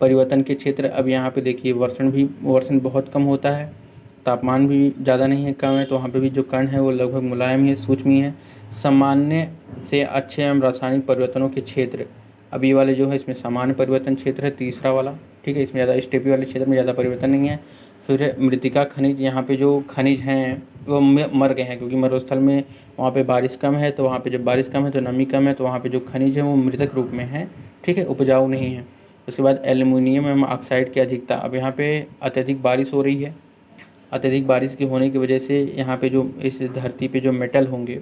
परिवर्तन के क्षेत्र। अब यहाँ पे देखिए वर्षण बहुत कम होता है, तापमान भी ज़्यादा नहीं है, कम है, तो वहाँ पे भी जो कण है वो लगभग मुलायम ही है, सूक्ष्म ही है। सामान्य से अच्छे एवं रासायनिक परिवर्तनों के क्षेत्र। अब ये वाले जो है इसमें सामान्य परिवर्तन क्षेत्र है, तीसरा वाला, ठीक है। इसमें ज़्यादा स्टेपी वाले क्षेत्र में ज़्यादा परिवर्तन नहीं है। फिर मृतिका खनिज, यहाँ पे जो खनिज हैं वो मर गए हैं, क्योंकि मरुस्थल में वहाँ पे बारिश कम है, तो वहाँ पे जब बारिश कम है तो नमी कम है, तो वहाँ पे जो खनिज है वो मृतक रूप में है, ठीक है, उपजाऊ नहीं है। उसके बाद एल्युमिनियम एवं ऑक्साइड की अधिकता। अब यहाँ पे अत्यधिक बारिश हो रही है, अत्यधिक बारिश के होने की वजह से यहाँ पे जो इस धरती पे जो मेटल होंगे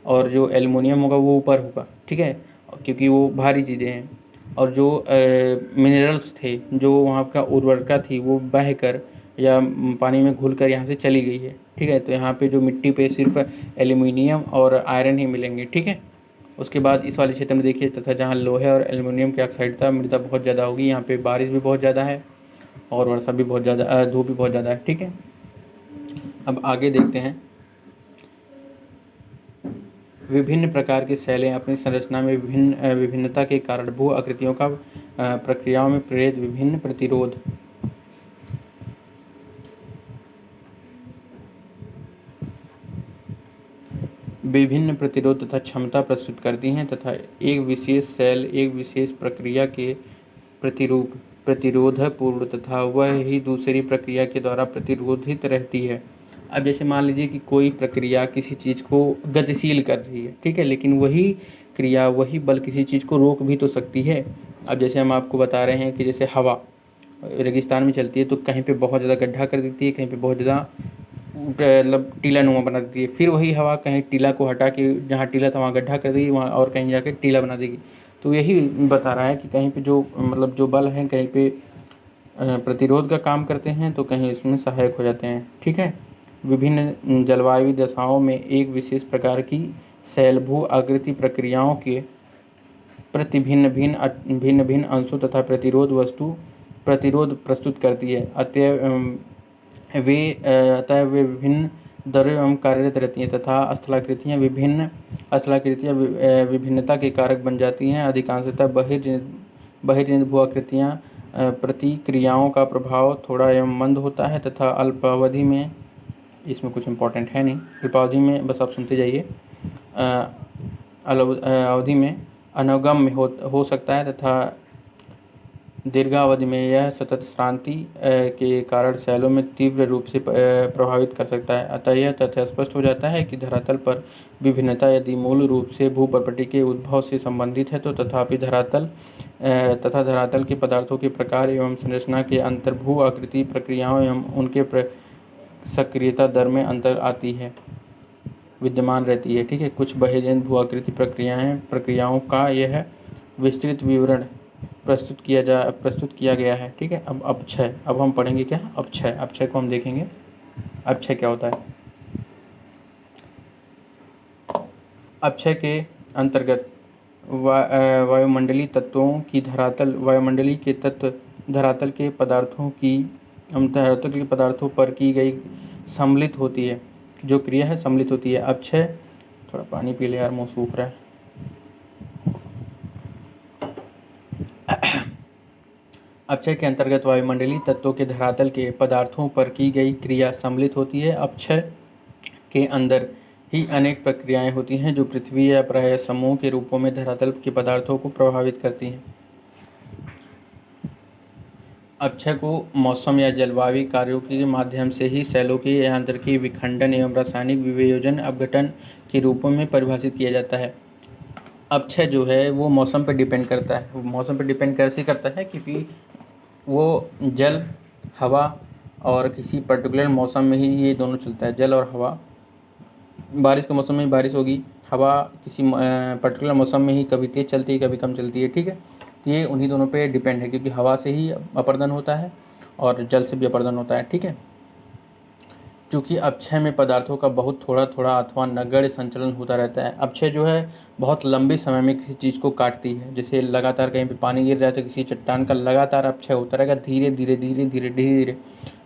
और जो एल्युमिनियम होगा वो ऊपर होगा, ठीक है, क्योंकि वो भारी चीज़ें हैं। और जो मिनरल्स थे, जो वहाँ का उर्वरकता थी, वो बह कर या पानी में घुल कर यहाँ से चली गई है, ठीक है। तो यहाँ पे जो मिट्टी पे सिर्फ एल्युमिनियम और आयरन ही मिलेंगे, ठीक है। उसके बाद इस वाले क्षेत्र में देखिए, तथा जहाँ लोहे और एल्युमिनियम की ऑक्साइड था, मृदा बहुत ज़्यादा होगी। यहाँ पे बारिश भी बहुत ज़्यादा है और वर्षा भी बहुत ज़्यादा, धूप भी बहुत ज़्यादा है, ठीक है। अब आगे देखते हैं। विभिन्न प्रकार की शैलें अपनी संरचना में विभिन्नता के कारण भू आकृतियों का प्रक्रियाओं में प्रेरित विभिन्न प्रतिरोध। विभिन्न प्रतिरोध तथा क्षमता प्रस्तुत करती हैं, तथा एक विशेष शैल एक विशेष प्रक्रिया के प्रतिरोध पूर्ण तथा वह ही दूसरी प्रक्रिया के द्वारा प्रतिरोधित रहती है। अब जैसे मान लीजिए कि कोई प्रक्रिया किसी चीज़ को गतिशील कर रही है, ठीक है, लेकिन वही क्रिया, वही बल किसी चीज़ को रोक भी तो सकती है। अब जैसे हम आपको बता रहे हैं कि जैसे हवा रेगिस्तान में चलती है तो कहीं पे बहुत ज़्यादा गड्ढा कर देती है, कहीं पे बहुत ज़्यादा मतलब टीला नुमा बना देती है। फिर वही हवा कहीं टीला को हटा के जहाँ टीला था वहाँ गड्ढा कर देगी, वहाँ और कहीं जाके टीला बना देगी। तो यही बता रहा है कि कहीं पे जो मतलब जो बल हैं कहीं पे प्रतिरोध का काम करते हैं, तो कहीं इसमें सहायक हो जाते हैं, ठीक है। विभिन्न जलवायु दशाओं में एक विशेष प्रकार की शैल भू आकृति प्रक्रियाओं के प्रति भिन्न भिन्न अंशों तथा प्रतिरोध प्रस्तुत करती है। अतः वे विभिन्न दरों एवं कार्यरत रहती हैं, तथा स्थलाकृतियाँ विभिन्नता के कारक बन जाती हैं। अधिकांशतः बहिर्जनित भू आकृतियाँ प्रतिक्रियाओं का प्रभाव थोड़ा एवं मंद होता है, तथा अल्पावधि में, इसमें कुछ इम्पोर्टेंट है नहीं, अल्पावधि में बस आप सुनते जाइए, अवधि में अनुगम्य हो सकता है, तथा दीर्घावधि में यह सतत श्रांति के कारण शैलों में तीव्र रूप से प्रभावित कर सकता है। अतः यह तथ्य स्पष्ट हो जाता है कि धरातल पर विभिन्नता यदि मूल रूप से भूप्रकृति के उद्भव से संबंधित है, तो तथापि धरातल के पदार्थों के प्रकार एवं संरचना के अंतर भू आकृति प्रक्रियाओं एवं उनके सक्रियता दर में अंतर आती है, विद्यमान रहती है, ठीक है। कुछ बहिर्जनित भू आकृति प्रक्रियाओं का यह विस्तृत विवरण प्रस्तुत किया गया है, ठीक है। अब अपक्षय, अब हम पढ़ेंगे क्या, अपक्षय को हम देखेंगे। अपक्षय क्या होता है। अपक्षय के अंतर्गत वायुमंडलीय तत्वों की वायुमंडलीय के तत्व धरातल के पदार्थों पर की गई सम्मिलित होती है, जो क्रिया है सम्मिलित होती है। अपक्षय, थोड़ा पानी पी ले यार, मुँह सूख रहा है। अपक्षय के अंतर्गत वायुमंडलीय तत्वों के धरातल के पदार्थों पर की गई क्रिया सम्मिलित होती है। अपक्षय के अंदर ही अनेक प्रक्रियाएं होती हैं जो पृथ्वी या प्राय समूह के रूपों में धरातल के पदार्थों को प्रभावित करती हैं। अपक्षय को मौसम या जलवायु कार्यों के माध्यम से ही शैलों के यांत्रिकी विखंडन एवं रासायनिक वियोजन अपघटन के रूपों में परिभाषित किया जाता है। अपक्षय जो है वो मौसम पर डिपेंड करता है। वो मौसम पर डिपेंड कैसे करता है, क्योंकि वो जल, हवा और किसी पर्टिकुलर मौसम में ही ये दोनों चलता है, जल और हवा। बारिश के मौसम में बारिश होगी, हवा किसी पर्टिकुलर मौसम में ही कभी तेज़ चलती है, कभी कम चलती है, ठीक है। तो ये उन्हीं दोनों पे डिपेंड है, क्योंकि हवा से ही अपर्दन होता है और जल से भी अपर्दन होता है, ठीक है। चूँकि अपक्षय में पदार्थों का बहुत थोड़ा थोड़ा अथवा नगण्य संचलन होता रहता है। अपक्षय जो है बहुत लंबे समय में किसी चीज़ को काटती है। जैसे लगातार कहीं पे पानी गिर रहा है तो किसी चट्टान का लगातार अपक्षय होता रहेगा, धीरे धीरे धीरे धीरे धीरे धीरे।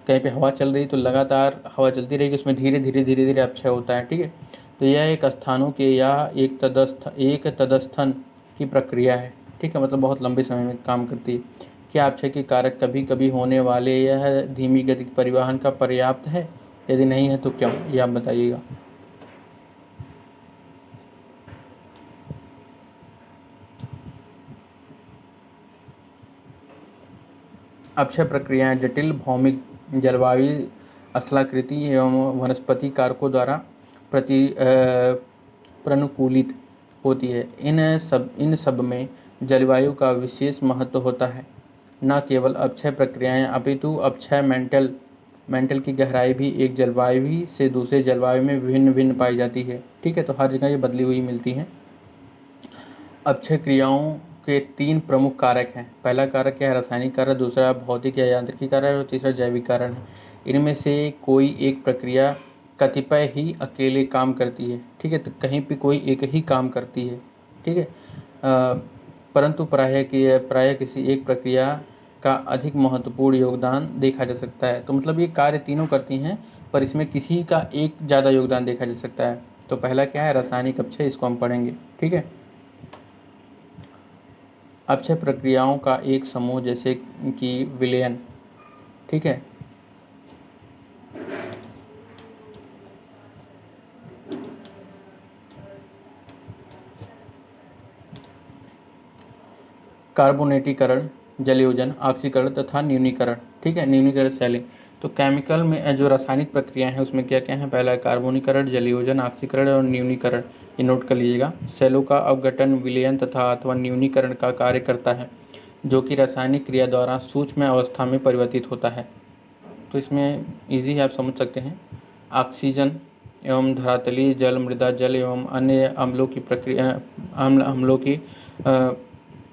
कहीं पे हवा चल रही तो लगातार हवा चलती रहेगी, उसमें धीरे धीरे धीरे धीरे अपक्षय होता है, ठीक है। तो यह एक स्थानों के या एक तदस्थन की प्रक्रिया है, ठीक है, मतलब बहुत लंबे समय में काम करती है। क्या अपक्षय के कारक कभी कभी होने वाले यह धीमी गति के परिवहन का पर्याप्त है? यदि नहीं है तो क्यों, ये आप बताइएगा। अपक्षय प्रक्रियाएं जटिल भौमिक, जलवायु, स्थलाकृति एवं वनस्पति कारकों द्वारा प्रनुकूलित होती है। इन सब में जलवायु का विशेष महत्व होता है। न केवल अपक्षय प्रक्रियाएं अपितु अपक्षय मेंटल की गहराई भी एक जलवायु से दूसरे जलवायु में भिन्न भिन्न पाई जाती है, ठीक है। तो हर जगह ये बदली हुई मिलती हैं। अपक्षय क्रियाओं के 3 प्रमुख कारक हैं। पहला कारक क्या है? रासायनिक कारक, दूसरा भौतिक या यांत्रिकी कारक और तीसरा जैविक कारण है। इनमें से कोई एक प्रक्रिया कतिपय ही अकेले काम करती है, ठीक है। तो कहीं पे कोई एक ही काम करती है, ठीक है। परंतु प्रायः किसी एक प्रक्रिया का अधिक महत्वपूर्ण योगदान देखा जा सकता है। तो मतलब ये कार्य तीनों करती हैं, पर इसमें किसी का एक ज़्यादा योगदान देखा जा सकता है। तो पहला क्या है? रासायनिक अपक्षय, इसको हम पढ़ेंगे, ठीक है। अपक्षय प्रक्रियाओं का एक समूह जैसे कि विलयन, ठीक है, कार्बोनेटीकरण, जलयोजन, ऑक्सीकरण तथा न्यूनीकरण, ठीक है, न्यूनीकरण सेलिंग। तो केमिकल में जो रासायनिक प्रक्रियाएं हैं उसमें क्या क्या है? पहला है कार्बोनीकरण, जलयोजन, ऑक्सीकरण और न्यूनीकरण। ये नोट कर लीजिएगा। सेलों का अपघटन विलयन तथा अथवा न्यूनीकरण का कार्य करता है, जो कि रासायनिक क्रिया द्वारा सूक्ष्म अवस्था में परिवर्तित होता है। तो इसमें इजी आप समझ सकते हैं। ऑक्सीजन एवं धरातलीय जल, मृदा जल एवं अन्य अम्लों की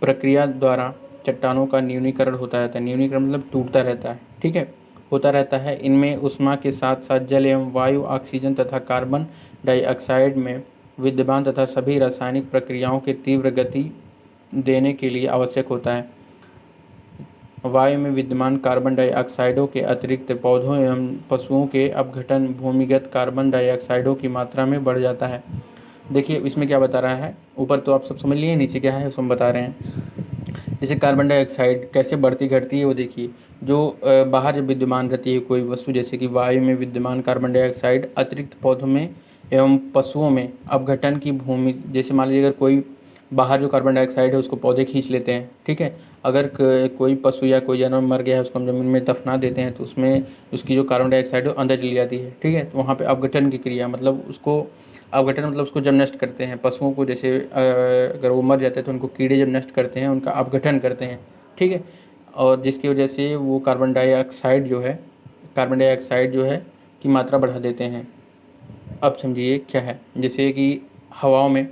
प्रक्रिया द्वारा चट्टानों का न्यूनीकरण होता रहता है। न्यूनीकरण मतलब टूटता रहता है, ठीक है, होता रहता है। इनमें ऊष्मा के साथ साथ जल एवं वायु, ऑक्सीजन तथा कार्बन डाइऑक्साइड में विद्यमान तथा सभी रासायनिक प्रक्रियाओं के तीव्र गति देने के लिए आवश्यक होता है। वायु में विद्यमान कार्बन डाइऑक्साइडों के अतिरिक्त पौधों एवं पशुओं के अपघटन भूमिगत कार्बन डाइऑक्साइडों की मात्रा में बढ़ जाता है। देखिए इसमें क्या बता रहा है, ऊपर तो आप सब समझ लिए, नीचे क्या है उसमें बता रहे हैं। जैसे कार्बन डाइऑक्साइड कैसे बढ़ती घटती है वो देखिए। जो बाहर विद्यमान रहती है कोई वस्तु, जैसे कि वायु में विद्यमान कार्बन डाइऑक्साइड अतिरिक्त पौधों में एवं पशुओं में अपघटन की भूमि, जैसे मान लीजिए अगर कोई बाहर जो कार्बन डाइऑक्साइड है उसको पौधे खींच लेते हैं, ठीक है। अगर कोई पशु या कोई जानवर मर गया है, उसको हम ज़मीन में दफना देते हैं तो उसमें उसकी जो कार्बन डाइऑक्साइड है वो अंदर चली जाती है, ठीक है। तो वहाँ पे अपघटन की क्रिया, मतलब उसको अपघटन मतलब उसको जब नष्ट करते हैं पशुओं को, जैसे अगर वो मर जाते हैं तो उनको कीड़े जब नष्ट करते हैं उनका अपघटन करते हैं, ठीक है। और जिसकी वजह से वो कार्बन डाइऑक्साइड जो है की मात्रा बढ़ा देते हैं। अब समझिए क्या है, जैसे कि हवाओं में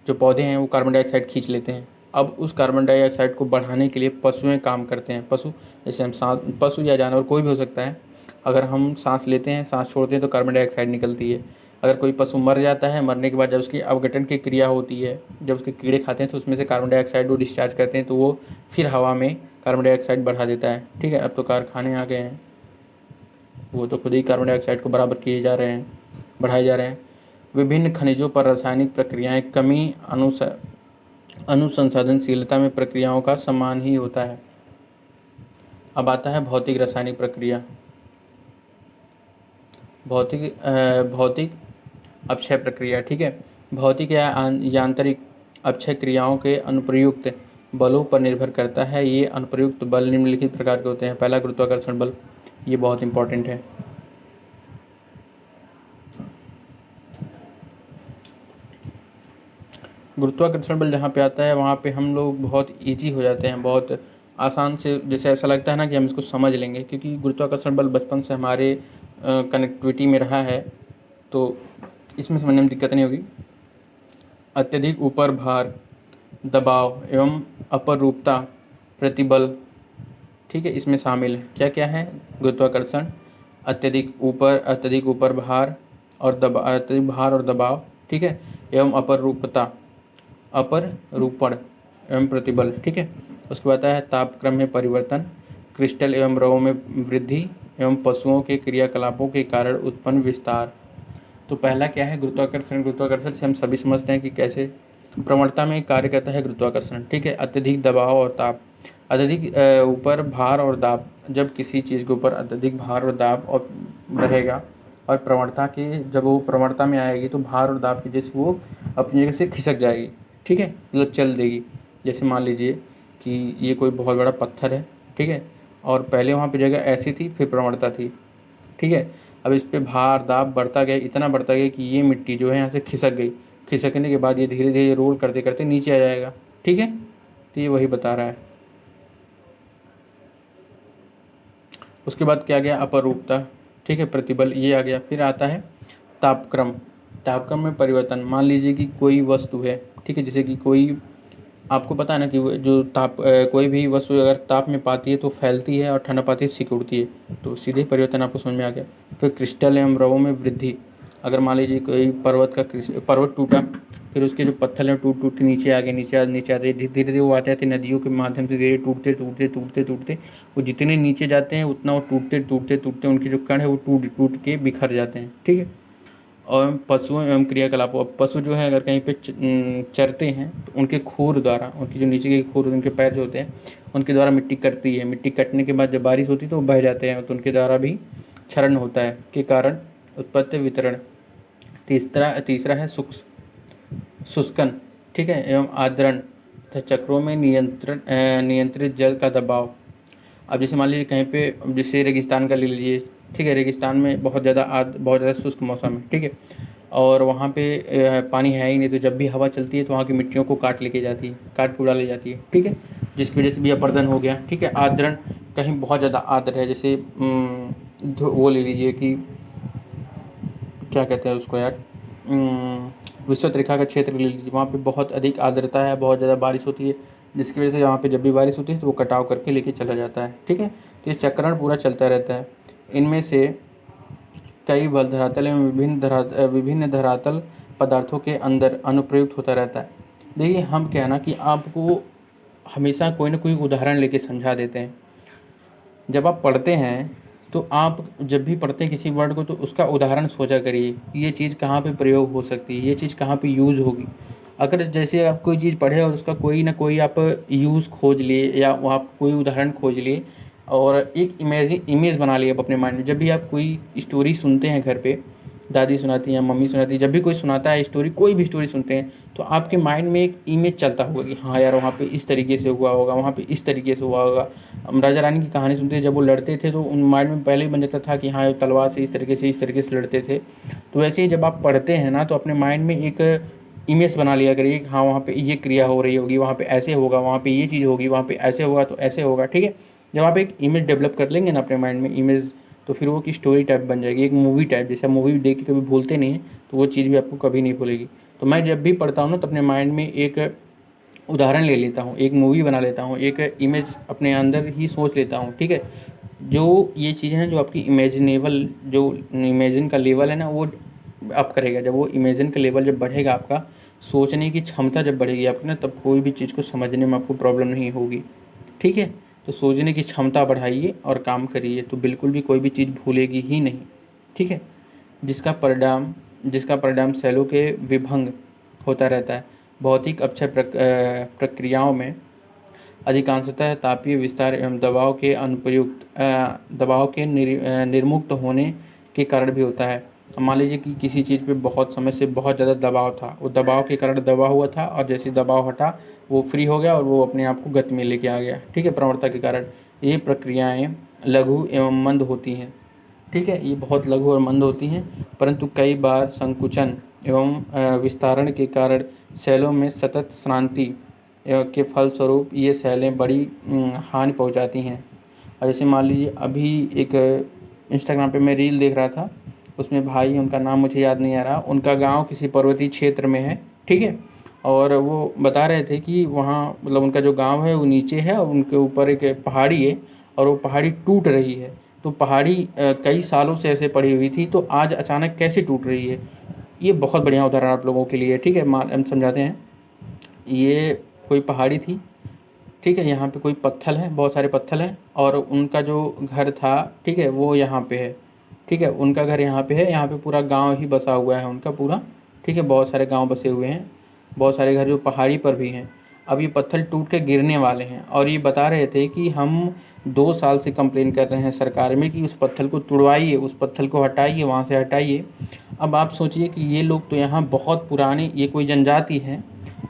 जो पौधे हैं वो कार्बन डाइऑक्साइड खींच लेते हैं। अब उस कार्बन डाइऑक्साइड को बढ़ाने के लिए पशुएं काम करते हैं। पशु जैसे हम सांस, पशु या जानवर कोई भी हो सकता है, अगर हम सांस लेते हैं, सांस छोड़ते हैं तो कार्बन डाइऑक्साइड निकलती है। अगर कोई पशु मर जाता है, मरने के बाद जब उसकी अपघटन की क्रिया होती है, जब उसके कीड़े खाते हैं तो उसमें से कार्बन डाइऑक्साइड वो डिस्चार्ज करते हैं, तो वो फिर हवा में कार्बन डाइऑक्साइड बढ़ा देता है, ठीक है। अब तो कारखाने आ गए हैं, वो तो खुद ही कार्बन डाइऑक्साइड को बराबर किए जा रहे हैं, बढ़ाए जा रहे हैं। विभिन्न खनिजों पर रासायनिक प्रक्रियाएं कमी अनुसंधानशीलता में प्रक्रियाओं का समान ही होता है। अब आता है भौतिक रासायनिक प्रक्रिया। भौतिक अपक्षय प्रक्रिया, ठीक है। भौतिक या यांत्रिक अपक्षय क्रियाओं के अनुप्रयुक्त बलों पर निर्भर करता है। ये अनुप्रयुक्त बल निम्नलिखित प्रकार के होते हैं। पहला गुरुत्वाकर्षण बल, ये बहुत इंपॉर्टेंट है। गुरुत्वाकर्षण बल जहाँ पे आता है वहाँ पे हम लोग बहुत ईजी हो जाते हैं, बहुत आसान से, जैसे ऐसा लगता है ना कि हम इसको समझ लेंगे, क्योंकि गुरुत्वाकर्षण बल बचपन से हमारे कनेक्टिविटी में रहा है, तो इसमें समझने में दिक्कत नहीं होगी। अत्यधिक ऊपर भार, दबाव एवं अपरूपता, प्रतिबल, ठीक है, इसमें शामिल है। क्या क्या है? गुरुत्वाकर्षण, अत्यधिक ऊपर भार और अत्यधिक भार और दबाव, ठीक है, एवं अपरूपण एवं प्रतिबल, ठीक है। उसके बाद है तापक्रम में परिवर्तन, क्रिस्टल एवं द्रवों में वृद्धि एवं पशुओं के क्रियाकलापों के कारण उत्पन्न विस्तार। तो पहला क्या है? गुरुत्वाकर्षण। गुरुत्वाकर्षण से हम सभी समझते हैं कि कैसे प्रवणता में कार्य करता है गुरुत्वाकर्षण, ठीक है। अत्यधिक दबाव और ताप, अत्यधिक ऊपर भार और दाब, जब किसी चीज़ के ऊपर अत्यधिक भार और दाब और रहेगा और प्रवणता के जब वो प्रवणता में आएगी तो भार और दाब की वजह से वो अपनी जगह से खिसक जाएगी, ठीक है, मतलब चल देगी। जैसे मान लीजिए कि ये कोई बहुत बड़ा पत्थर है, ठीक है, और पहले वहाँ पे जगह ऐसी थी, फिर प्रवणता थी, ठीक है। अब इस पे भार दाब बढ़ता गया, इतना बढ़ता गया कि ये मिट्टी जो है यहाँ से खिसक गई। खिसकने के बाद ये धीरे धीरे रोल करते करते नीचे आ जाएगा, ठीक है। तो ये वही बता रहा है। उसके बाद क्या गया? अपरूपता, ठीक है, प्रतिबल, ये आ गया। फिर आता है तापक्रम। तापक्रम में परिवर्तन। मान लीजिए कि कोई वस्तु है, ठीक है, जैसे कि कोई, आपको पता है ना कि जो कोई भी वस्तु अगर ताप में पाती है तो फैलती है और ठंडा पाती है सिकुड़ती है, तो सीधे परिवर्तन आपको समझ में आ गया। फिर क्रिस्टल एवं द्रवों में वृद्धि। अगर मान लीजिए कोई पर्वत टूटा, फिर उसके जो पत्थर हैं टूट टूट के नीचे आ गए, नीचे आते धीरे धीरे वो आते आते नदियों के माध्यम से धीरे टूटते टूटते टूटते टूटते वो जितने नीचे जाते हैं उतना वो टूटते टूटते टूटते उनके जो कण है वो टूट टूट के बिखर जाते हैं, ठीक है। और पशुओं एवं क्रियाकलापों। अब पशु जो है अगर कहीं पे चरते हैं तो उनके खुर द्वारा, उनकी जो नीचे के खुर, उनके पैर जो होते हैं उनके द्वारा मिट्टी कटती है। मिट्टी कटने के बाद जब बारिश होती है तो वो बह जाते हैं, तो उनके द्वारा भी क्षरण होता है, के कारण उत्पत्ति वितरण। तीसरा है शुष्कन, ठीक है, एवं आर्द्रण तथा चक्रों में नियंत्रित जल का दबाव। अब जैसे मान लीजिए कहीं पे, जैसे रेगिस्तान का ले लीजिए, ठीक है, रेगिस्तान में बहुत ज़्यादा शुष्क मौसम है, ठीक है, और वहाँ पे पानी है ही नहीं, तो जब भी हवा चलती है तो वहाँ की मिट्टियों को काट लेके जाती है, काट के उड़ा ले जाती है, ठीक है, जिसकी वजह से भी अपर्दन हो गया, ठीक है। आर्द्रण, कहीं बहुत ज़्यादा आर्द्र है, जैसे वो ले लीजिए कि क्या कहते हैं उसको यार, विषुवत रेखा का क्षेत्र ले लीजिए, वहाँ पे बहुत अधिक आर्द्रता है, बहुत ज़्यादा बारिश होती है, जिसकी वजह से यहाँ पे जब भी बारिश होती है तो वो कटाव करके लेके चला जाता है, ठीक है। तो ये चक्रण पूरा चलता रहता है। इनमें से कई बल धरातल एवं विभिन्न धरातल पदार्थों के अंदर अनुप्रयुक्त होता रहता है। देखिए हम क्या है ना कि आपको हमेशा कोई ना कोई उदाहरण लेके समझा देते हैं। जब आप पढ़ते हैं तो आप जब भी पढ़ते हैं किसी वर्ड को तो उसका उदाहरण सोचा करिए, ये चीज़ कहाँ पे प्रयोग हो सकती है, ये चीज़ कहाँ पे यूज़ होगी। अगर जैसे आप कोई चीज़ पढ़े और उसका कोई ना कोई आप यूज़ खोज लिए या वहाँ कोई उदाहरण खोज लिए और एक इमेज बना लिया आप अपने माइंड में। जब भी आप कोई स्टोरी सुनते हैं घर पे, दादी सुनाती हैं, मम्मी सुनाती है, जब भी कोई सुनाता है स्टोरी, कोई भी स्टोरी सुनते हैं तो आपके माइंड में एक इमेज चलता होगा कि हाँ यार वहाँ पे इस तरीके से हुआ होगा, वहाँ पे इस तरीके से हुआ होगा। हम राजा रानी की कहानी सुनते थे, जब वो लड़ते थे तो उन माइंड में पहले ही बन जाता था कि हाँ ये तलवार से इस तरीके से लड़ते थे। तो वैसे ही जब आप पढ़ते हैं ना तो अपने माइंड में एक इमेज बना लिया करिए कि हाँ वहाँ पे ये क्रिया हो रही होगी, वहाँ पे ऐसे होगा, वहाँ पे ये चीज़ होगी, वहाँ पे ऐसे होगा तो ऐसे होगा, ठीक है। जब आप एक इमेज डेवलप कर लेंगे ना अपने माइंड में इमेज, तो फिर वो की स्टोरी टाइप बन जाएगी, एक मूवी टाइप। जैसे मूवी देख के कभी भूलते नहीं हैं तो वो चीज़ भी आपको कभी नहीं भूलेगी। तो मैं जब भी पढ़ता हूँ ना तो अपने माइंड में एक उदाहरण ले लेता हूँ, एक मूवी बना लेता हूँ, एक इमेज अपने अंदर ही सोच लेता हूँ, ठीक है। जो ये चीज़ें हैं जो आपकी इमेजिनेबल, जो इमेजिन का लेवल है ना वो अप करेगा। जब वो इमेजिन का लेवल जब बढ़ेगा, आपका सोचने की क्षमता जब बढ़ेगी आपकी ना, तब कोई भी चीज़ को समझने में आपको प्रॉब्लम नहीं होगी, ठीक है। तो सोचने की क्षमता बढ़ाइए और काम करिए तो बिल्कुल भी कोई भी चीज़ भूलेगी ही नहीं, ठीक है। जिसका परिणाम सेलों के विभंग होता रहता है। भौतिक अपक्षय प्रक्रियाओं में अधिकांशतः तापीय विस्तार एवं दबाव के निर्मुक्त होने के कारण भी होता है। मान लीजिए कि किसी चीज़ पे बहुत समय से बहुत ज़्यादा दबाव था, वो दबाव के कारण दबा हुआ था और जैसे दबाव हटा वो फ्री हो गया और वो अपने आप को गति में लेके आ गया, ठीक है, प्रवणता के कारण। ये प्रक्रियाएं लघु एवं मंद होती हैं, ठीक है, ये बहुत लघु और मंद होती हैं, परंतु कई बार संकुचन एवं विस्तारण के कारण सेलों में सतत श्रांति के फलस्वरूप ये सेलें बड़ी हानि पहुंचाती हैं। और जैसे मान लीजिए अभी एक इंस्टाग्राम पे मैं रील देख रहा था, उसमें भाई, उनका नाम मुझे याद नहीं आ रहा, उनका गांव किसी पर्वतीय क्षेत्र में है, ठीक है, और वो बता रहे थे कि वहाँ मतलब उनका जो गांव है वो नीचे है और उनके ऊपर एक पहाड़ी है और वो पहाड़ी टूट रही है। तो पहाड़ी कई सालों से ऐसे पड़ी हुई थी, तो आज अचानक कैसे टूट रही है। ये बहुत बढ़िया उदाहरण आप लोगों के लिए, ठीक है। हम समझाते हैं। ये कोई पहाड़ी थी, ठीक है। यहाँ पे कोई पत्थर है, बहुत सारे पत्थर हैं और उनका जो घर था, ठीक है, वो यहाँ पे है, ठीक है। उनका घर यहाँ पे है, यहाँ पे पूरा गांव ही बसा हुआ है उनका पूरा, ठीक है। बहुत सारे गांव बसे हुए हैं, बहुत सारे घर जो पहाड़ी पर भी हैं। अब ये पत्थर टूट के गिरने वाले हैं और ये बता रहे थे कि हम 2 साल से कंप्लेन कर रहे हैं सरकार में कि उस पत्थर को तुड़वाइए, उस पत्थर को हटाइए, वहाँ से हटाइए। अब आप सोचिए कि ये लोग तो यहाँ बहुत पुराने, ये कोई जनजाति है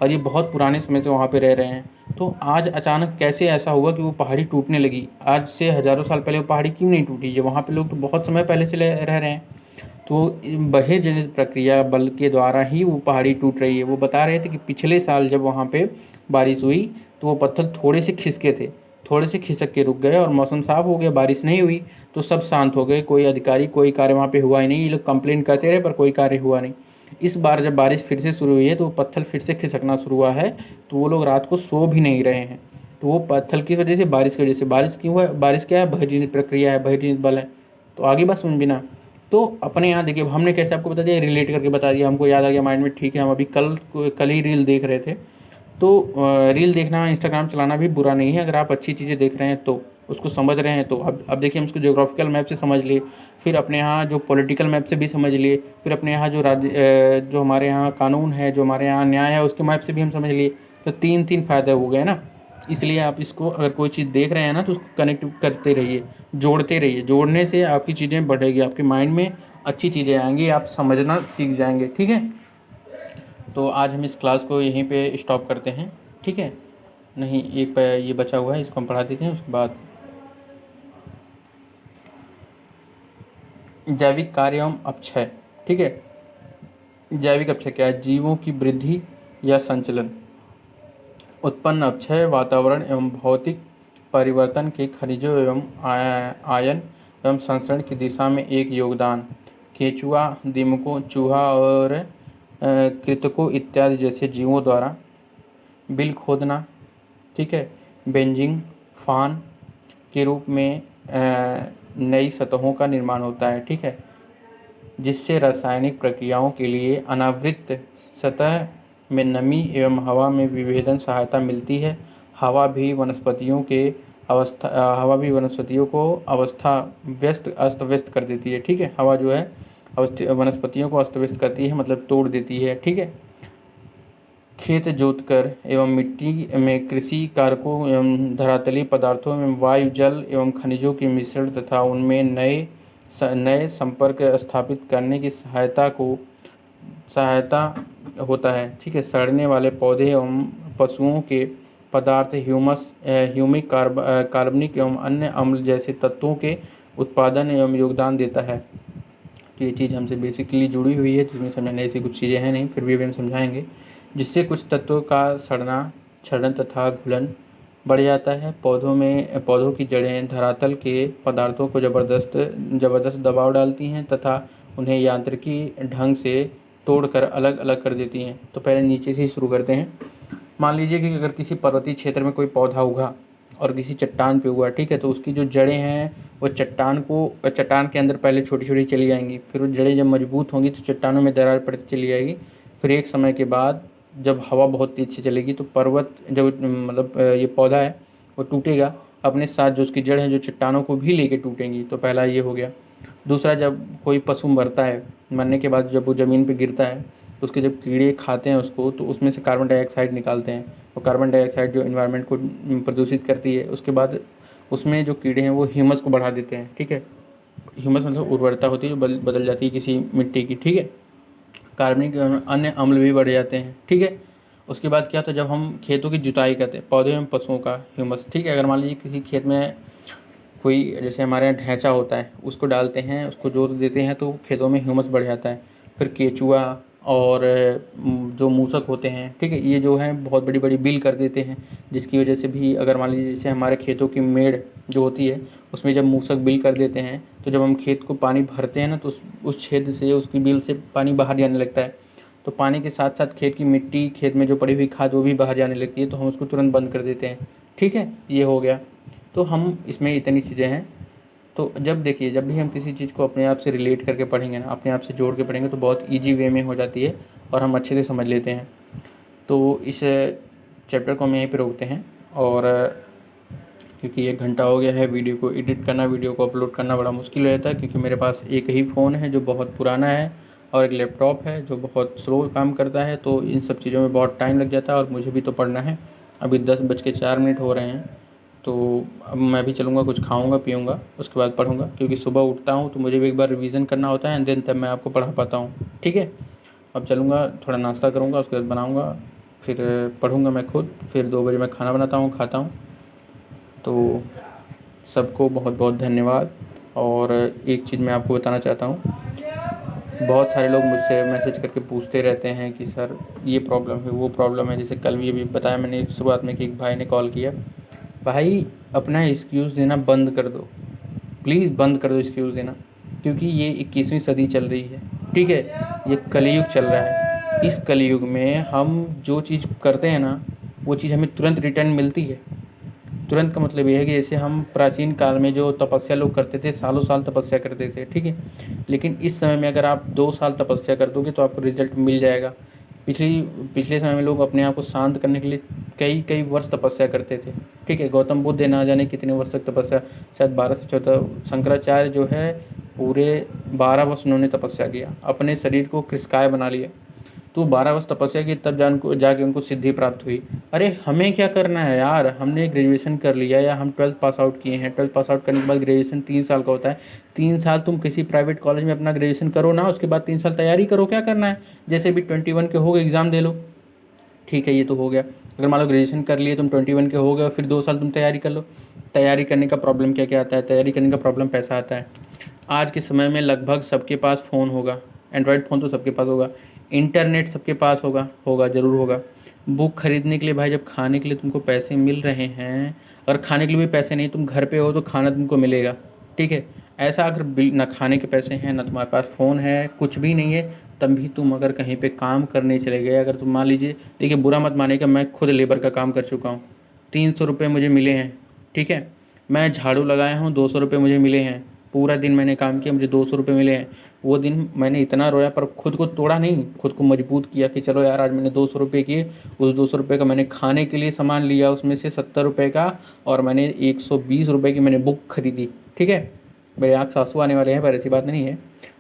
और ये बहुत पुराने समय से वहाँ पे रह रहे हैं। तो आज अचानक कैसे ऐसा हुआ कि वो पहाड़ी टूटने लगी। आज से हज़ारों साल पहले वो पहाड़ी क्यों नहीं टूटी, जब वहाँ पे लोग तो बहुत समय पहले से रह रहे हैं। तो बहे जनित प्रक्रिया बल के द्वारा ही वो पहाड़ी टूट रही है। वो बता रहे थे कि पिछले साल जब वहाँ पे बारिश हुई तो वो पत्थर थोड़े से खिसके थे, थोड़े से खिसक के रुक गए और मौसम साफ हो गया, बारिश नहीं हुई तो सब शांत हो गए। कोई अधिकारी, कोई कार्य वहाँ पे हुआ ही नहीं। ये लोग कंप्लेन करते रहे पर कोई कार्य हुआ नहीं। इस बार जब बारिश फिर से शुरू हुई है तो वो पत्थर फिर से खिसकना शुरू हुआ है। तो वो लोग रात को सो भी नहीं रहे हैं। तो वो पत्थर की वजह से, बारिश की वजह से, बारिश क्यों है, बारिश क्या है, भयजनित प्रक्रिया है, भयजनित बल है। तो आगे बात समझ बिना। तो अपने यहाँ देखिए, हमने कैसे आपको बता दिया, रिलेट करके बता दिया, हमको याद आ गया माइंड में, ठीक है। हम अभी कल ही रील देख रहे थे। तो रील देखना, इंस्टाग्राम चलाना भी बुरा नहीं है अगर आप अच्छी चीज़ें देख रहे हैं तो, उसको समझ रहे हैं तो। अब देखिए, हम उसको ज्योग्राफिकल मैप से समझ लिए, फिर अपने यहाँ जो पॉलिटिकल मैप से भी समझ लिए, फिर अपने यहाँ जो जो हमारे यहाँ कानून है, जो हमारे यहाँ न्याय है, उसके मैप से भी हम समझ लिए। तो तीन तीन फ़ायदे हो गए ना। इसलिए आप इसको, अगर कोई चीज़ देख रहे हैं ना, तो उसको कनेक्ट करते रहिए, जोड़ते रहिए। जोड़ने से आपकी चीज़ें बढ़ेगी, आपके माइंड में अच्छी चीज़ें आएंगी, आप समझना सीख जाएंगे, ठीक है। तो आज हम इस क्लास को यहीं पे स्टॉप करते हैं, ठीक है। नहीं, एक ये बचा हुआ है, इसको हम पढ़ा देते हैं, उसके बाद जैविक कार्य एवं अपक्षय, ठीक है। जैविक अपक्षय क्या है, जीवों की वृद्धि या संचलन, उत्पन्न अपक्षय, वातावरण एवं भौतिक परिवर्तन के खनिजों एवं आयन एवं संसरण की दिशा में एक योगदान। केंचुआ, दीमकों, चूहा और कृंतकों इत्यादि जैसे जीवों द्वारा बिल खोदना, ठीक है, बेंजिंग फान के रूप में नई सतहों का निर्माण होता है, ठीक है, जिससे रासायनिक प्रक्रियाओं के लिए अनावृत सतह में नमी एवं हवा में विभेदन सहायता मिलती है। हवा भी वनस्पतियों को अस्त व्यस्त कर देती है, ठीक है। हवा जो है वनस्पतियों को अस्त व्यस्त करती है, मतलब तोड़ देती है, ठीक है। खेत जोतकर एवं मिट्टी में कृषि कारकों एवं धरातलीय पदार्थों में वायु, जल एवं खनिजों के मिश्रण तथा उनमें नए संपर्क स्थापित करने की सहायता होता है, ठीक है। सड़ने वाले पौधे एवं पशुओं के पदार्थ ह्यूमिक, कार्बनिक एवं अन्य अम्ल जैसे तत्वों के उत्पादन एवं योगदान देता है। तो ये चीज़ हमसे बेसिकली जुड़ी हुई है, जिसमें समझाने ऐसी कुछ चीज़ें हैं नहीं, फिर भी अभी हम समझाएंगे। जिससे कुछ तत्वों का क्षरण तथा घुलन बढ़ जाता है। पौधों की जड़ें धरातल के पदार्थों को ज़बरदस्त दबाव डालती हैं तथा उन्हें यांत्रिकी ढंग से तोड़कर अलग अलग कर देती हैं। तो पहले नीचे से ही शुरू करते हैं। मान लीजिए कि अगर किसी पर्वतीय क्षेत्र में कोई पौधा उगा और किसी चट्टान पे हुआ, ठीक है, तो उसकी जो जड़ें हैं वो चट्टान के अंदर पहले छोटी छोटी चली जाएंगी। फिर वो जड़ें जब मजबूत होंगी तो चट्टानों में दरार पड़ती चली जाएगी। फिर एक समय के बाद जब हवा बहुत तेज़ से चलेगी तो पर्वत, जब मतलब ये पौधा है वो टूटेगा, अपने साथ जो उसकी जड़ है जो चट्टानों को भी लेके टूटेंगी। तो पहला ये हो गया। दूसरा, जब कोई पशु मरता है, मरने के बाद जब वो ज़मीन पे गिरता है तो उसके जब कीड़े खाते हैं उसको, तो उसमें से कार्बन डाइऑक्साइड निकालते हैं। और कार्बन डाइऑक्साइड जो एनवायरनमेंट को प्रदूषित करती है, उसके बाद उसमें जो कीड़े हैं वो ह्यूमस को बढ़ा देते हैं, ठीक है। ह्यूमस मतलब उर्वरता होती है जो बदल जाती है किसी मिट्टी की, ठीक है। कार्बनिक अन्य अम्ल भी बढ़ जाते हैं, ठीक है। उसके बाद क्या होता है, जब हम खेतों की जुताई करते हैं, पौधे एवं पशुओं का ह्यूमस, ठीक है। अगर मान लीजिए किसी खेत में कोई, जैसे हमारे यहाँ ढैंचा होता है, उसको डालते हैं, उसको जोत देते हैं तो खेतों में ह्यूमस बढ़ जाता है। फिर केचुआ और जो मूसक होते हैं, ठीक है, ये जो हैं बहुत बड़ी बड़ी बिल कर देते हैं, जिसकी वजह से भी, अगर मान लीजिए जैसे हमारे खेतों की मेड़ जो होती है उसमें जब मूसक बिल कर देते हैं तो जब हम खेत को पानी भरते हैं ना तो उस छेद से, उसकी बिल से पानी बाहर जाने लगता है। तो पानी के साथ साथ खेत की मिट्टी, खेत में जो पड़ी हुई खाद वो भी बाहर जाने लगती है, तो हम उसको तुरंत बंद कर देते हैं। ठीक है, ये हो गया। तो हम इसमें इतनी चीज़ें हैं। तो जब देखिए, जब भी हम किसी चीज़ को अपने आप से रिलेट करके पढ़ेंगे ना, अपने आप से जोड़ के पढ़ेंगे, तो बहुत ईजी वे में हो जाती है और हम अच्छे से समझ लेते हैं। तो इस चैप्टर को हम यहीं पे रोकते हैं। और क्योंकि 1 घंटा हो गया है, वीडियो को एडिट करना, वीडियो को अपलोड करना बड़ा मुश्किल रहता है, क्योंकि मेरे पास एक ही फ़ोन है जो बहुत पुराना है और एक लैपटॉप है जो बहुत स्लो काम करता है। तो इन सब चीज़ों में बहुत टाइम लग जाता है और मुझे भी तो पढ़ना है। अभी 10:04 हो रहे हैं, तो अब मैं भी चलूँगा, कुछ खाऊँगा पीऊँगा, उसके बाद पढ़ूँगा, क्योंकि सुबह उठता हूँ तो मुझे भी एक बार रिवीजन करना होता है एंड देन तब मैं आपको पढ़ा पाता हूँ। ठीक है, अब चलूँगा, थोड़ा नाश्ता करूँगा, उसके बाद बनाऊँगा, फिर पढ़ूँगा मैं खुद, फिर 2 बजे मैं खाना बनाता हूँ, खाता हूँ। तो सबको बहुत बहुत धन्यवाद। और एक चीज़ मैं आपको बताना चाहता हूँ, बहुत सारे लोग मुझसे मैसेज करके पूछते रहते हैं कि सर ये प्रॉब्लम है, वो प्रॉब्लम है। जैसे कल भी अभी बताया मैंने शुरुआत में कि एक भाई ने कॉल किया। भाई, अपना एक्सक्यूज़ देना बंद कर दो, प्लीज़ बंद कर दो एक्सक्यूज़ देना, क्योंकि ये 21वीं सदी चल रही है। ठीक है, ये कलयुग चल रहा है। इस कलयुग में हम जो चीज़ करते हैं ना, वो चीज़ हमें तुरंत रिटर्न मिलती है। तुरंत का मतलब ये है कि जैसे हम प्राचीन काल में जो तपस्या लोग करते थे, सालों साल तपस्या करते थे, ठीक है, लेकिन इस समय में अगर आप 2 साल तपस्या कर दोगे तो आपको रिजल्ट मिल जाएगा। पिछले समय में लोग अपने आप को शांत करने के लिए कई कई वर्ष तपस्या करते थे। ठीक है, गौतम बुद्ध ना जाने कितने वर्ष तक तपस्या, शायद 12 से 14। शंकराचार्य जो है पूरे 12 वर्ष उन्होंने तपस्या किया, अपने शरीर को कृषकाय बना लिया। तो 12 वर्ष तपस्या की, तब जाके उनको सिद्धि प्राप्त हुई। अरे हमें क्या करना है यार, हमने ग्रेजुएशन कर लिया या हम 12th पास आउट किए हैं, 12th पास आउट करने के बाद ग्रेजुएशन 3 साल का होता है। 3 साल तुम किसी प्राइवेट कॉलेज में अपना ग्रेजुएशन करो ना, उसके बाद 3 साल तैयारी करो, क्या करना है। जैसे भी 21 के हो गए, एग्ज़ाम दे लो। ठीक है, ये तो हो गया। अगर मान लो ग्रेजुएशन कर लिए, तुम 21 के हो गए, फिर 2 साल तुम तैयारी कर लो। तैयारी करने का प्रॉब्लम क्या क्या आता है, तैयारी करने का प्रॉब्लम पैसा आता है। आज के समय में लगभग सबके पास फ़ोन होगा, एंड्रॉयड फ़ोन तो सबके पास होगा, इंटरनेट सबके पास होगा, होगा ज़रूर होगा। बुक खरीदने के लिए भाई, जब खाने के लिए तुमको पैसे मिल रहे हैं, और खाने के लिए भी पैसे नहीं, तुम घर पे हो तो खाना तुमको मिलेगा। ठीक है, ऐसा अगर ना खाने के पैसे हैं, ना तुम्हारे पास फ़ोन है, कुछ भी नहीं है, तब भी तुम अगर कहीं पे काम करने चले गए, अगर तुम मान लीजिए, देखिए बुरा मत मानिएगा, मैं खुद लेबर का काम कर चुका हूँ, 300 रुपये मुझे मिले हैं। ठीक है, मैं झाड़ू लगाया हूँ, 200 रुपये मुझे मिले हैं। पूरा दिन मैंने काम किया, मुझे 200 रुपये मिले हैं। वो दिन मैंने इतना रोया, पर खुद को तोड़ा नहीं, खुद को मजबूत किया कि चलो यार, आज मैंने 200 रुपये किए। उस 200 रुपये का मैंने खाने के लिए सामान लिया, उसमें से 70 रुपये का, और मैंने 120 रुपये की मैंने बुक खरीदी। ठीक है, मेरे आँख से आंसू आने वाले हैं, पर ऐसी बात नहीं है।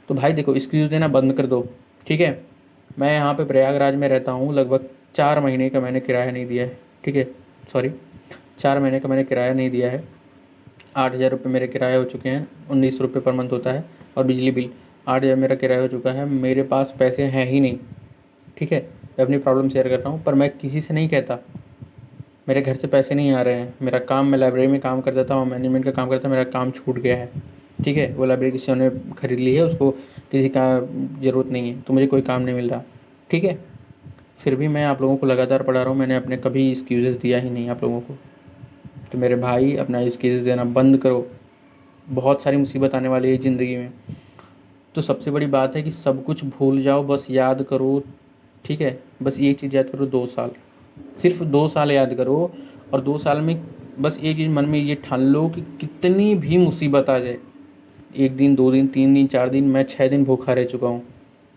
तो भाई देखो, एक्सक्यूज़ देना बंद कर दो। ठीक है, मैं यहाँ पे प्रयागराज में रहता हूँ, लगभग 4 महीने का मैंने किराया नहीं दिया है। ठीक है, सॉरी, 4 महीने का मैंने किराया नहीं दिया है। 8,000 रुपये मेरे किराए हो चुके हैं, 19 रुपये पर मंथ होता है, और बिजली बिल 8,000 मेरा किराया हो चुका है। मेरे पास पैसे हैं ही नहीं। ठीक है, मैं अपनी प्रॉब्लम शेयर कर रहा हूँ, पर मैं किसी से नहीं कहता। मेरे घर से पैसे नहीं आ रहे हैं, मेरा काम, मैं लाइब्रेरी में काम करता था और मैनेजमेंट का काम करता था, मेरा काम छूट गया है। ठीक है, वो लाइब्रेरी किसी ने खरीद ली है, उसको किसी का ज़रूरत नहीं है, तो मुझे कोई काम नहीं मिल रहा। ठीक है, फिर भी मैं आप लोगों को लगातार पढ़ा रहा हूँ, मैंने अपने कभी एक्सक्यूज़ेस दिया ही नहीं आप लोगों को। तो मेरे भाई, अपना एक्सक्यूज़ देना बंद करो, बहुत सारी मुसीबत आने वाली है ज़िंदगी में। तो सबसे बड़ी बात है कि सब कुछ भूल जाओ, बस याद करो। ठीक है, बस एक चीज़ याद करो, 2 साल, सिर्फ 2 साल याद करो। और 2 साल में बस एक चीज़ मन में ये ठान लो कि कितनी भी मुसीबत आ जाए, 1 दिन, 2 दिन, 3 दिन, 4 दिन, मैं 6 दिन भूखा रह चुका हूँ।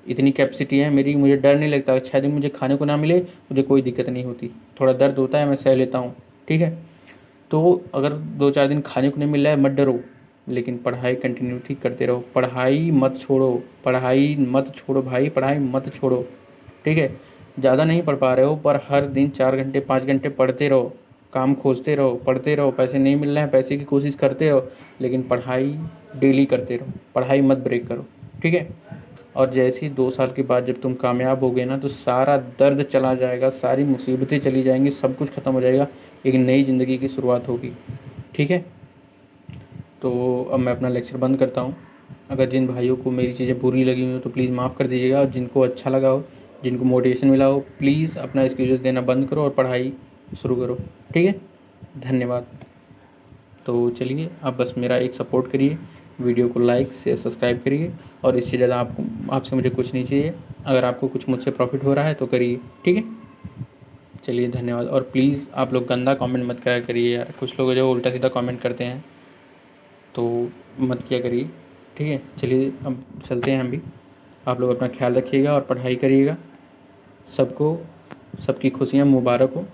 इतनी कैपेसिटी है मेरी, मुझे डर नहीं लगता। 6 दिन मुझे खाने को ना मिले, मुझे कोई दिक्कत नहीं होती। थोड़ा दर्द होता है, मैं सह लेता हूँ। ठीक है, तो अगर 2-4 दिन खाने को नहीं मिल रहा है, मत डरो, लेकिन पढ़ाई कंटिन्यूटी करते रहो। पढ़ाई मत छोड़ो, पढ़ाई मत छोड़ो भाई, पढ़ाई मत छोड़ो। ठीक है, ज़्यादा नहीं पढ़ पा रहे हो, पर हर दिन 4 घंटे 5 घंटे पढ़ते रहो, काम खोजते रहो, पढ़ते रहो। पैसे नहीं मिल रहे हैं, पैसे की कोशिश करते रहो, लेकिन पढ़ाई डेली करते रहो, पढ़ाई मत ब्रेक करो। ठीक है, और जैसे ही 2 साल के बाद जब तुम कामयाब हो गए ना, तो सारा दर्द चला जाएगा, सारी मुसीबतें चली जाएंगी, सब कुछ ख़त्म हो जाएगा, एक नई ज़िंदगी की शुरुआत होगी। ठीक है, तो अब मैं अपना लेक्चर बंद करता हूँ। अगर जिन भाइयों को मेरी चीज़ें बुरी लगी हुई हो तो प्लीज़ माफ़ कर दीजिएगा, और जिनको अच्छा लगा हो, जिनको मोटिवेशन मिला हो, प्लीज़ अपना एक्सक्यूज़ देना बंद करो और पढ़ाई शुरू करो। ठीक है, धन्यवाद। तो चलिए, आप बस मेरा एक सपोर्ट करिए, वीडियो को लाइक शेयर सब्सक्राइब करिए और इससे ज़्यादा आपसे मुझे कुछ नहीं चाहिए। अगर आपको कुछ मुझसे प्रॉफिट हो रहा है तो करिए, ठीक है। चलिए धन्यवाद। और प्लीज़ आप लोग गंदा कमेंट मत करा करिए यार, कुछ लोग जो उल्टा सीधा कमेंट करते हैं तो मत किया करिए, ठीक है। चलिए अब चलते हैं हम भी। आप लोग अपना ख्याल रखिएगा और पढ़ाई करिएगा। सबको सबकी खुशियाँ मुबारक हो।